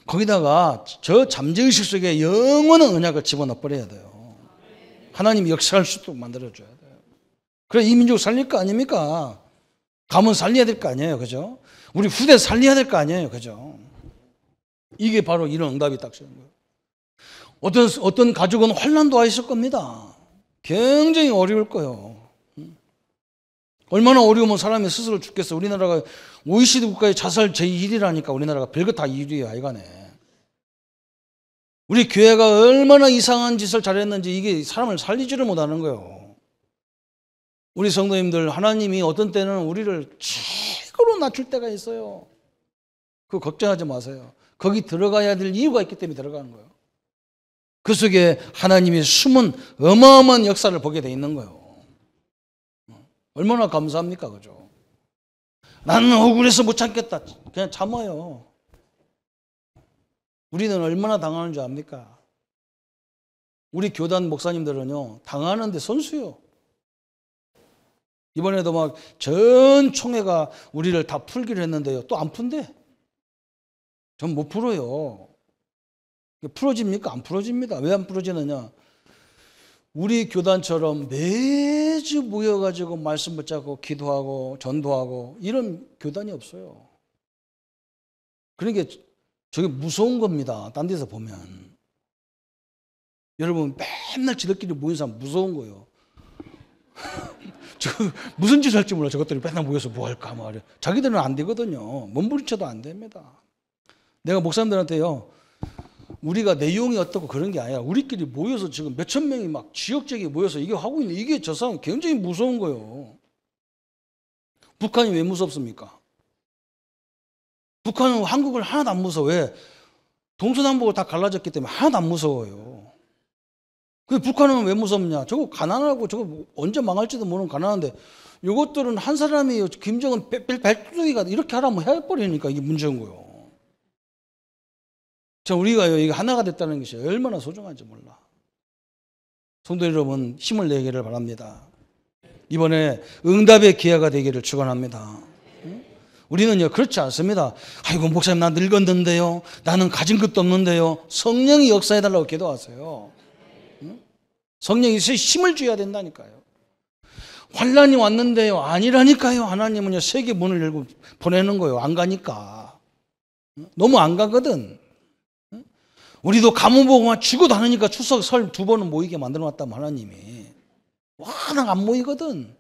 거기다가 저 잠재의식 속에 영원한 언약을 집어넣어 버려야 돼요. 하나님이 역사할 수 있도록 만들어줘야 돼요. 그래 이 민족 살릴 거 아닙니까? 가문 살려야 될 거 아니에요. 그죠? 우리 후대 살려야 될 거 아니에요. 그죠? 이게 바로 이런 응답이 딱 쓰는 거예요. 어떤 가족은 환난도 와 있을 겁니다. 굉장히 어려울 거예요. 얼마나 어려우면 사람이 스스로 죽겠어. 우리나라가 OECD 국가의 자살 제1위라니까 우리나라가 별거 다 1위야 하여간에. 우리 교회가 얼마나 이상한 짓을 잘했는지 이게 사람을 살리지를 못하는 거예요. 우리 성도님들 하나님이 어떤 때는 우리를 최고로 낮출 때가 있어요. 그거 걱정하지 마세요. 거기 들어가야 될 이유가 있기 때문에 들어가는 거예요. 그 속에 하나님이 숨은 어마어마한 역사를 보게 돼 있는 거예요. 얼마나 감사합니까? 그죠? 나는 억울해서 못 참겠다. 그냥 참아요. 우리는 얼마나 당하는 줄 압니까? 우리 교단 목사님들은요, 당하는데 선수요. 이번에도 막 전 총회가 우리를 다 풀기로 했는데요. 또 안 푼대. 전 못 풀어요. 풀어집니까? 안 풀어집니다. 왜 안 풀어지느냐? 우리 교단처럼 매주 모여가지고 말씀 붙잡고 기도하고 전도하고 이런 교단이 없어요. 그러니까 저게 무서운 겁니다. 딴 데서 보면. 여러분 맨날 지들끼리 모인 사람 무서운 거예요. 저 무슨 짓을 할지 몰라. 저것들이 맨날 모여서 뭐 할까 말이야. 자기들은 안 되거든요. 몸부림쳐도 안 됩니다. 내가 목사님들한테요, 우리가 내용이 어떻고 그런 게 아니라 우리끼리 모여서 지금 몇천 명이 막 지역적이 모여서 이게 하고 있는 이게 저 사람 굉장히 무서운 거예요. 북한이 왜 무섭습니까? 북한은 한국을 하나도 안 무서워. 왜? 동서남북으로 다 갈라졌기 때문에 하나도 안 무서워요. 근데 북한은 왜 무섭냐? 저거 가난하고 저거 언제 망할지도 모르는 가난한데 이것들은 한 사람이 김정은 백두기가 이렇게 하라면 해버리니까 이게 문제인 거예요. 자, 우리가 이게 하나가 됐다는 것이 얼마나 소중한지 몰라. 성도 여러분, 힘을 내기를 바랍니다. 이번에 응답의 기회가 되기를 축원합니다. 우리는요, 그렇지 않습니다. 아이고, 목사님, 나 늙었는데요. 나는 가진 것도 없는데요. 성령이 역사해달라고 기도하세요. 성령이 힘을 줘야 된다니까요. 환란이 왔는데요. 아니라니까요. 하나님은요, 세계 문을 열고 보내는 거예요. 안 가니까. 너무 안 가거든. 우리도 가뭄 보고만 죽어도 않으니까 추석 설 2번은 모이게 만들어 놨다면 하나님이. 워낙 안 모이거든.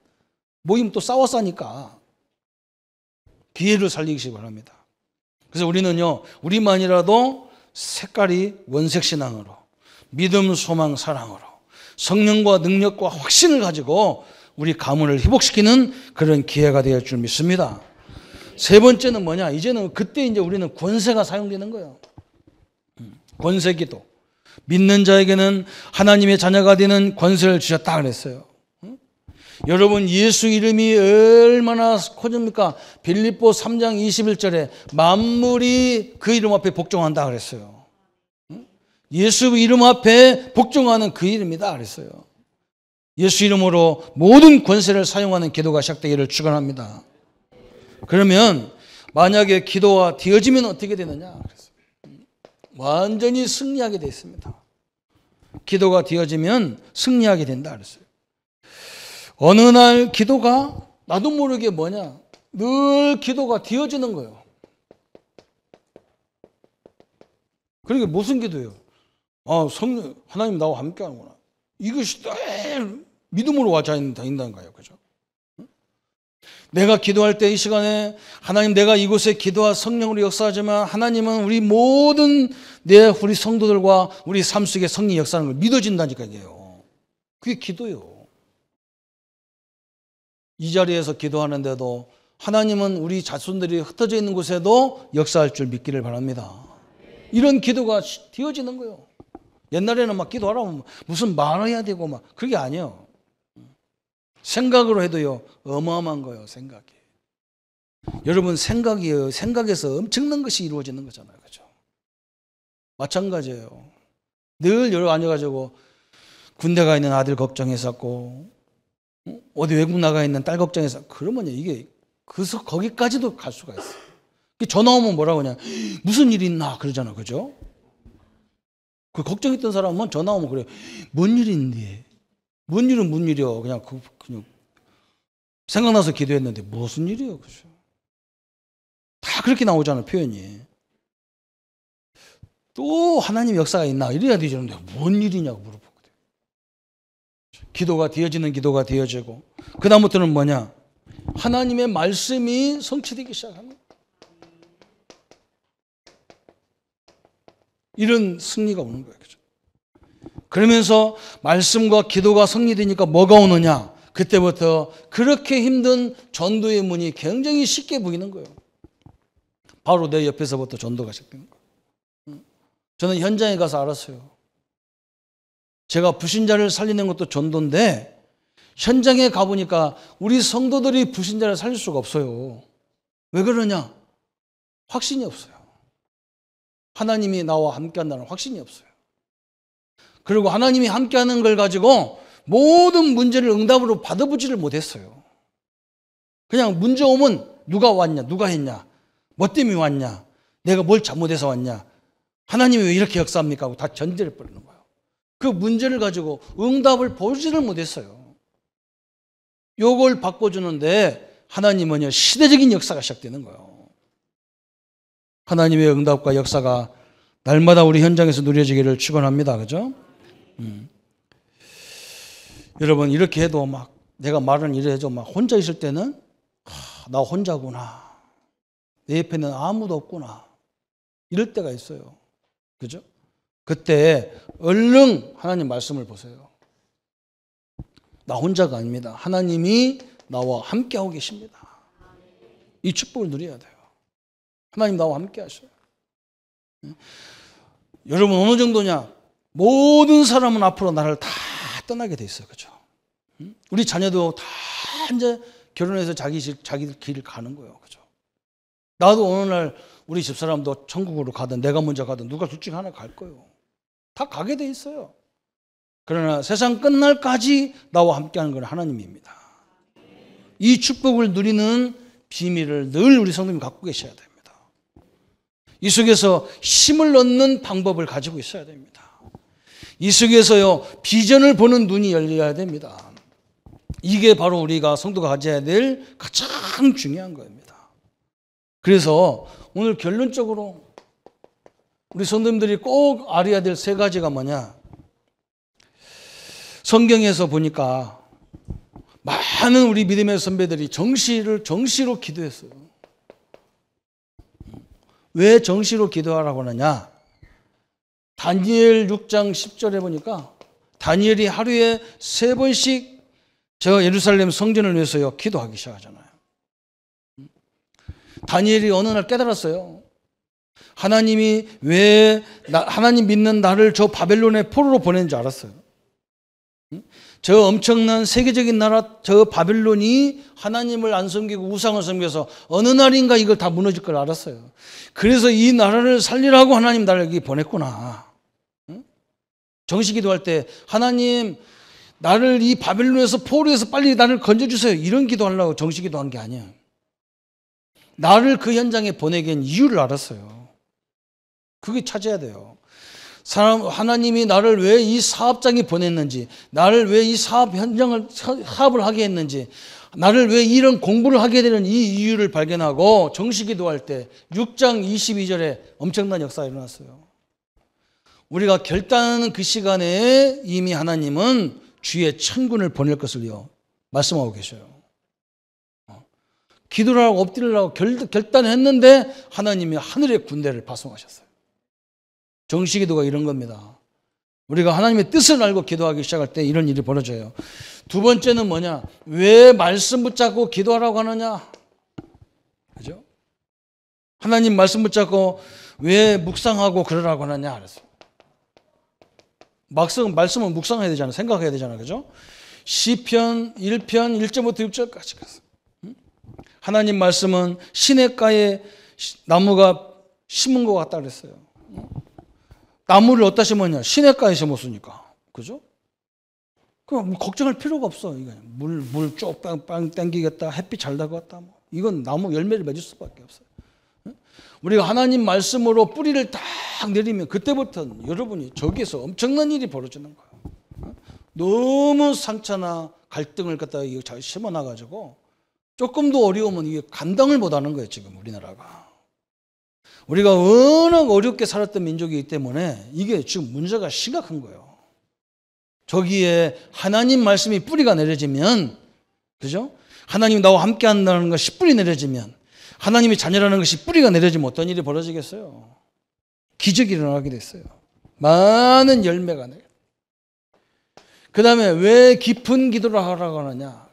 모이면 또 싸워 싸니까. 기회를 살리시기 바랍니다. 그래서 우리는요, 우리만이라도 색깔이 원색신앙으로, 믿음, 소망, 사랑으로, 성령과 능력과 확신을 가지고 우리 가문을 회복시키는 그런 기회가 될 줄 믿습니다. 세 번째는 뭐냐? 이제는 그때 이제 우리는 권세가 사용되는 거예요. 권세기도. 믿는 자에게는 하나님의 자녀가 되는 권세를 주셨다 그랬어요. 여러분, 예수 이름이 얼마나 커집니까? 빌립보 3장 21절에 만물이 그 이름 앞에 복종한다 그랬어요. 예수 이름 앞에 복종하는 그 이름이다 그랬어요. 예수 이름으로 모든 권세를 사용하는 기도가 시작되기를 축원합니다. 그러면 만약에 기도가 되어지면 어떻게 되느냐? 완전히 승리하게 되어 있습니다. 기도가 되어지면 승리하게 된다 그랬어요. 어느 날 기도가 나도 모르게 뭐냐? 늘 기도가 되어지는 거예요. 그러니까 무슨 기도예요? 아, 성령, 하나님 나와 함께 하는구나. 이것이 늘 믿음으로 와 다닌다는 거예요. 그죠? 내가 기도할 때 이 시간에 하나님, 내가 이곳에 기도와 성령으로 역사하지만 하나님은 우리 모든 우리 성도들과 우리 삶 속에 성령 역사하는 걸 믿어진다니까요. 그게 기도예요. 이 자리에서 기도하는데도 하나님은 우리 자손들이 흩어져 있는 곳에도 역사할 줄 믿기를 바랍니다. 이런 기도가 되어지는 거예요. 옛날에는 막 기도하라면 무슨 말해야 되고 막 그게 아니에요. 생각으로 해도요, 어마어마한 거예요, 생각이. 여러분, 생각이에요. 생각에서 엄청난 것이 이루어지는 거잖아요. 그죠? 마찬가지예요. 늘 여러 앉아가지고 군대 가 있는 아들 걱정했었고, 어디 외국 나가 있는 딸 걱정해서, 그러면 이게 거기까지도 갈 수가 있어요. 전화 오면 뭐라고 하냐? 무슨 일이 있나? 그러잖아. 그죠? 그 걱정했던 사람은 전화 오면 그래. 뭔 일인데? 뭔 일은 뭔 일이요? 그냥 생각나서 기도했는데 무슨 일이요? 그죠? 다 그렇게 나오잖아요, 표현이. 또 하나님 역사가 있나? 이래야 되는데 뭔 일이냐고 물어보거든요. 기도가 되어지는 기도가 되어지고, 그 다음부터는 뭐냐? 하나님의 말씀이 성취되기 시작합니다. 이런 승리가 오는 거예요. 그죠? 그러면서 말씀과 기도가 성리되니까 뭐가 오느냐? 그때부터 그렇게 힘든 전도의 문이 굉장히 쉽게 보이는 거예요. 바로 내 옆에서부터 전도가 시작되는 거예요. 저는 현장에 가서 알았어요. 제가 불신자를 살리는 것도 전도인데 현장에 가보니까 우리 성도들이 불신자를 살릴 수가 없어요. 왜 그러냐? 확신이 없어요. 하나님이 나와 함께한다는 확신이 없어요. 그리고 하나님이 함께하는 걸 가지고 모든 문제를 응답으로 받아보지를 못했어요. 그냥 문제 오면 누가 왔냐, 누가 했냐, 뭐 때문에 왔냐, 내가 뭘 잘못해서 왔냐, 하나님이 왜 이렇게 역사합니까 하고 다 전제를 버리는 거예요. 그 문제를 가지고 응답을 보지를 못했어요. 요걸 바꿔주는데 하나님은요, 시대적인 역사가 시작되는 거예요. 하나님의 응답과 역사가 날마다 우리 현장에서 누려지기를 축원합니다. 그죠? 여러분, 이렇게 해도 막 내가 말은 이래 해도 막 혼자 있을 때는 나 혼자구나, 내 옆에는 아무도 없구나, 이럴 때가 있어요. 그죠? 그때 얼른 하나님 말씀을 보세요. 나 혼자가 아닙니다. 하나님이 나와 함께하고 계십니다. 이 축복을 누려야 돼요. 하나님 나와 함께 하셔요. 여러분, 어느 정도냐? 모든 사람은 앞으로 나를 다 떠나게 돼 있어요. 그죠? 우리 자녀도 다 이제 결혼해서 자기들 길을 가는 거예요. 그죠? 나도 어느 날 우리 집사람도 천국으로 가든 내가 먼저 가든 누가 둘 중에 하나 갈 거예요. 다 가게 돼 있어요. 그러나 세상 끝날까지 나와 함께하는 건 하나님입니다. 이 축복을 누리는 비밀을 늘 우리 성도님이 갖고 계셔야 됩니다. 이 속에서 힘을 얻는 방법을 가지고 있어야 됩니다. 이 속에서요, 비전을 보는 눈이 열려야 됩니다. 이게 바로 우리가 성도가 가져야 될 가장 중요한 겁니다. 그래서 오늘 결론적으로 우리 성도님들이 꼭 알아야 될 세 가지가 뭐냐? 성경에서 보니까 많은 우리 믿음의 선배들이 정시로 기도했어요. 왜 정시로 기도하라고 하느냐? 다니엘 6장 10절에 보니까 다니엘이 하루에 3번씩 저 예루살렘 성전을 위해서요 기도하기 시작하잖아요. 다니엘이 어느 날 깨달았어요. 하나님이 왜 하나님 믿는 나를 저 바벨론의 포로로 보낸지 알았어요. 저 엄청난 세계적인 나라 저 바벨론이 하나님을 안 섬기고 우상을 섬겨서 어느 날인가 이걸 다 무너질 걸 알았어요. 그래서 이 나라를 살리라고 하나님 나를 여기 보냈구나. 정시기도할 때 하나님 나를 이 바벨론에서 포로에서 빨리 나를 건져주세요, 이런 기도하려고 정시기도한 게 아니에요. 나를 그 현장에 보내게 한 이유를 알았어요. 그게 찾아야 돼요. 하나님이 나를 왜 이 사업장에 보냈는지, 나를 왜 이 사업을 하게 했는지, 나를 왜 이런 공부를 하게 되는 이 이유를 발견하고 정시기도할 때 6장 22절에 엄청난 역사가 일어났어요. 우리가 결단하는 그 시간에 이미 하나님은 주의 천군을 보낼 것을요 말씀하고 계셔요. 기도를 하고 엎드리려고 결단했는데 하나님이 하늘의 군대를 파송하셨어요. 정시기도가 이런 겁니다. 우리가 하나님의 뜻을 알고 기도하기 시작할 때 이런 일이 벌어져요. 두 번째는 뭐냐? 왜 말씀 붙잡고 기도하라고 하느냐? 그죠? 하나님 말씀 붙잡고 왜 묵상하고 그러라고 하느냐? 알았어요. 말씀은 묵상해야 되잖아요. 생각해야 되잖아요. 그죠? 시편 1편 1절부터 6절까지 갔어요. 하나님 말씀은 시냇가에 나무가 심은 것 같다 그랬어요. 나무를 어디다 심었냐? 시냇가에 심었으니까. 그죠? 그럼 걱정할 필요가 없어. 물 쭉 빵 땡기겠다. 햇빛 잘 나겠다. 이건 나무 열매를 맺을 수밖에 없어요. 우리가 하나님 말씀으로 뿌리를 딱 내리면 그때부터는 여러분이 저기에서 엄청난 일이 벌어지는 거예요. 너무 상처나 갈등을 갖다가 잘 심어놔가지고 조금도 어려우면 이게 감당을 못하는 거예요. 지금 우리나라가. 우리가 워낙 어렵게 살았던 민족이기 때문에 이게 지금 문제가 심각한 거예요. 저기에 하나님 말씀이 뿌리가 내려지면, 그죠? 하나님 나와 함께 한다는 것이 뿌리 내려지면, 하나님의 자녀라는 것이 뿌리가 내려지면 어떤 일이 벌어지겠어요? 기적이 일어나게 됐어요. 많은 열매가 내요. 그 다음에 왜 깊은 기도를 하라고 하느냐?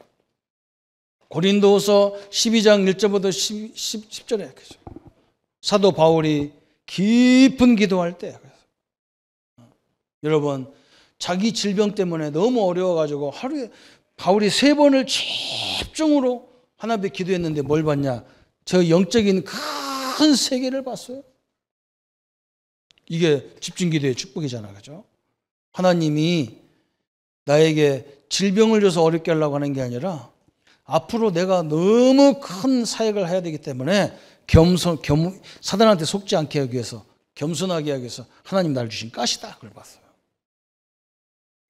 고린도서 12장 1절부터 10절에 사도 바울이 깊은 기도할 때, 여러분 자기 질병 때문에 너무 어려워가지고 하루에 바울이 3번을 집중으로 하나님 앞에 기도했는데 뭘 봤냐? 저 영적인 큰 세계를 봤어요. 이게 집중기도의 축복이잖아, 그죠? 하나님이 나에게 질병을 줘서 어렵게 하려고 하는 게 아니라 앞으로 내가 너무 큰 사역을 해야 되기 때문에 사단한테 속지 않게 하기 위해서, 겸손하게 하기 위해서 하나님 날 주신 가시다, 그걸 봤어요.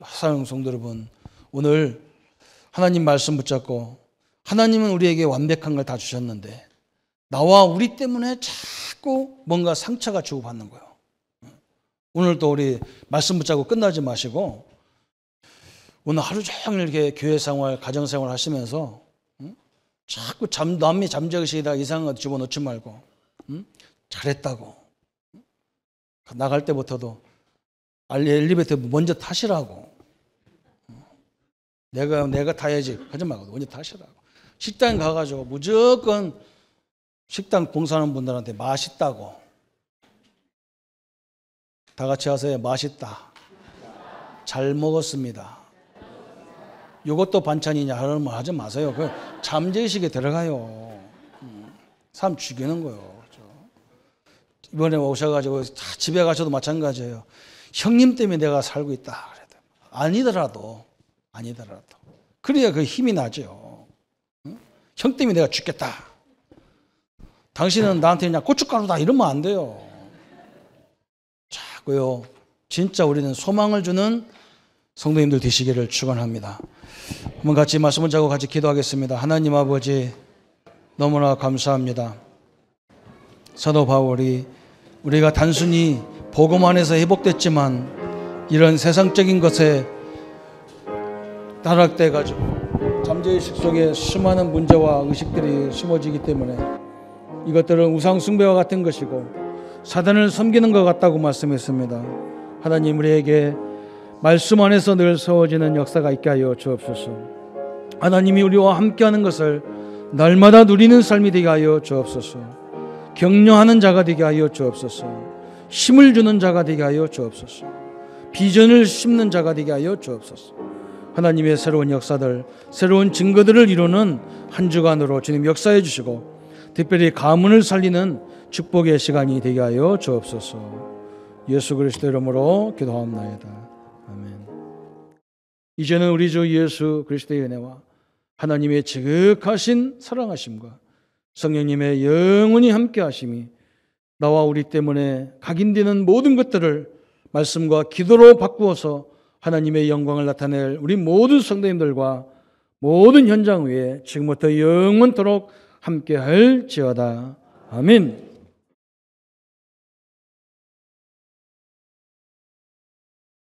사랑하는 성도 여러분, 오늘 하나님 말씀 붙잡고 하나님은 우리에게 완벽한 걸 다 주셨는데 나와 우리 때문에 자꾸 뭔가 상처가 주고받는 거예요. 오늘도 우리 말씀 붙잡고 끝나지 마시고 오늘 하루 종일 이렇게 교회 생활, 가정 생활 하시면서 자꾸 남의 잠재의식에다 이상한 거 집어넣지 말고 잘했다고 나갈 때부터도 엘리베이터 먼저 타시라고 내가 타야지 하지 말고 먼저 타시라고 식당 가가지고 무조건 식당 봉사하는 분들한테 맛있다고 다 같이 하세요. 맛있다. 잘 먹었습니다. 이것도 반찬이냐 하는 말 하지 마세요. 그 잠재의식에 들어가요. 사람 죽이는 거예요. 그렇죠? 이번에 오셔가지고 집에 가셔도 마찬가지예요. 형님 때문에 내가 살고 있다. 아니더라도 그래야 그 힘이 나죠. 형 때문에 내가 죽겠다. 당신은 나한테 그냥 고춧가루다 이러면 안 돼요. 자고요. 진짜 우리는 소망을 주는 성도님들 되시기를 축원합니다. 한번 같이 말씀을 자고 같이 기도하겠습니다. 하나님 아버지 너무나 감사합니다. 사도 바울이 우리가 단순히 복음 안에서 회복됐지만 이런 세상적인 것에 타락돼 가지고 잠재의식 속에 수많은 문제와 의식들이 심어지기 때문에 이것들은 우상 숭배와 같은 것이고 사단을 섬기는 것 같다고 말씀했습니다. 하나님 우리에게 말씀 안에서 늘 세워지는 역사가 있게 하여 주옵소서. 하나님이 우리와 함께하는 것을 날마다 누리는 삶이 되게 하여 주옵소서. 격려하는 자가 되게 하여 주옵소서. 힘을 주는 자가 되게 하여 주옵소서. 비전을 심는 자가 되게 하여 주옵소서. 하나님의 새로운 역사들, 새로운 증거들을 이루는 한 주간으로 주님 역사해 주시고 특별히 가문을 살리는 축복의 시간이 되게 하여 주옵소서. 예수 그리스도 이름으로 기도하옵나이다. 아멘. 이제는 우리 주 예수 그리스도의 은혜와 하나님의 지극하신 사랑하심과 성령님의 영원히 함께 하심이 나와 우리 때문에 각인되는 모든 것들을 말씀과 기도로 바꾸어서 하나님의 영광을 나타낼 우리 모든 성도님들과 모든 현장 위에 지금부터 영원토록 함께 할지어다. 아멘.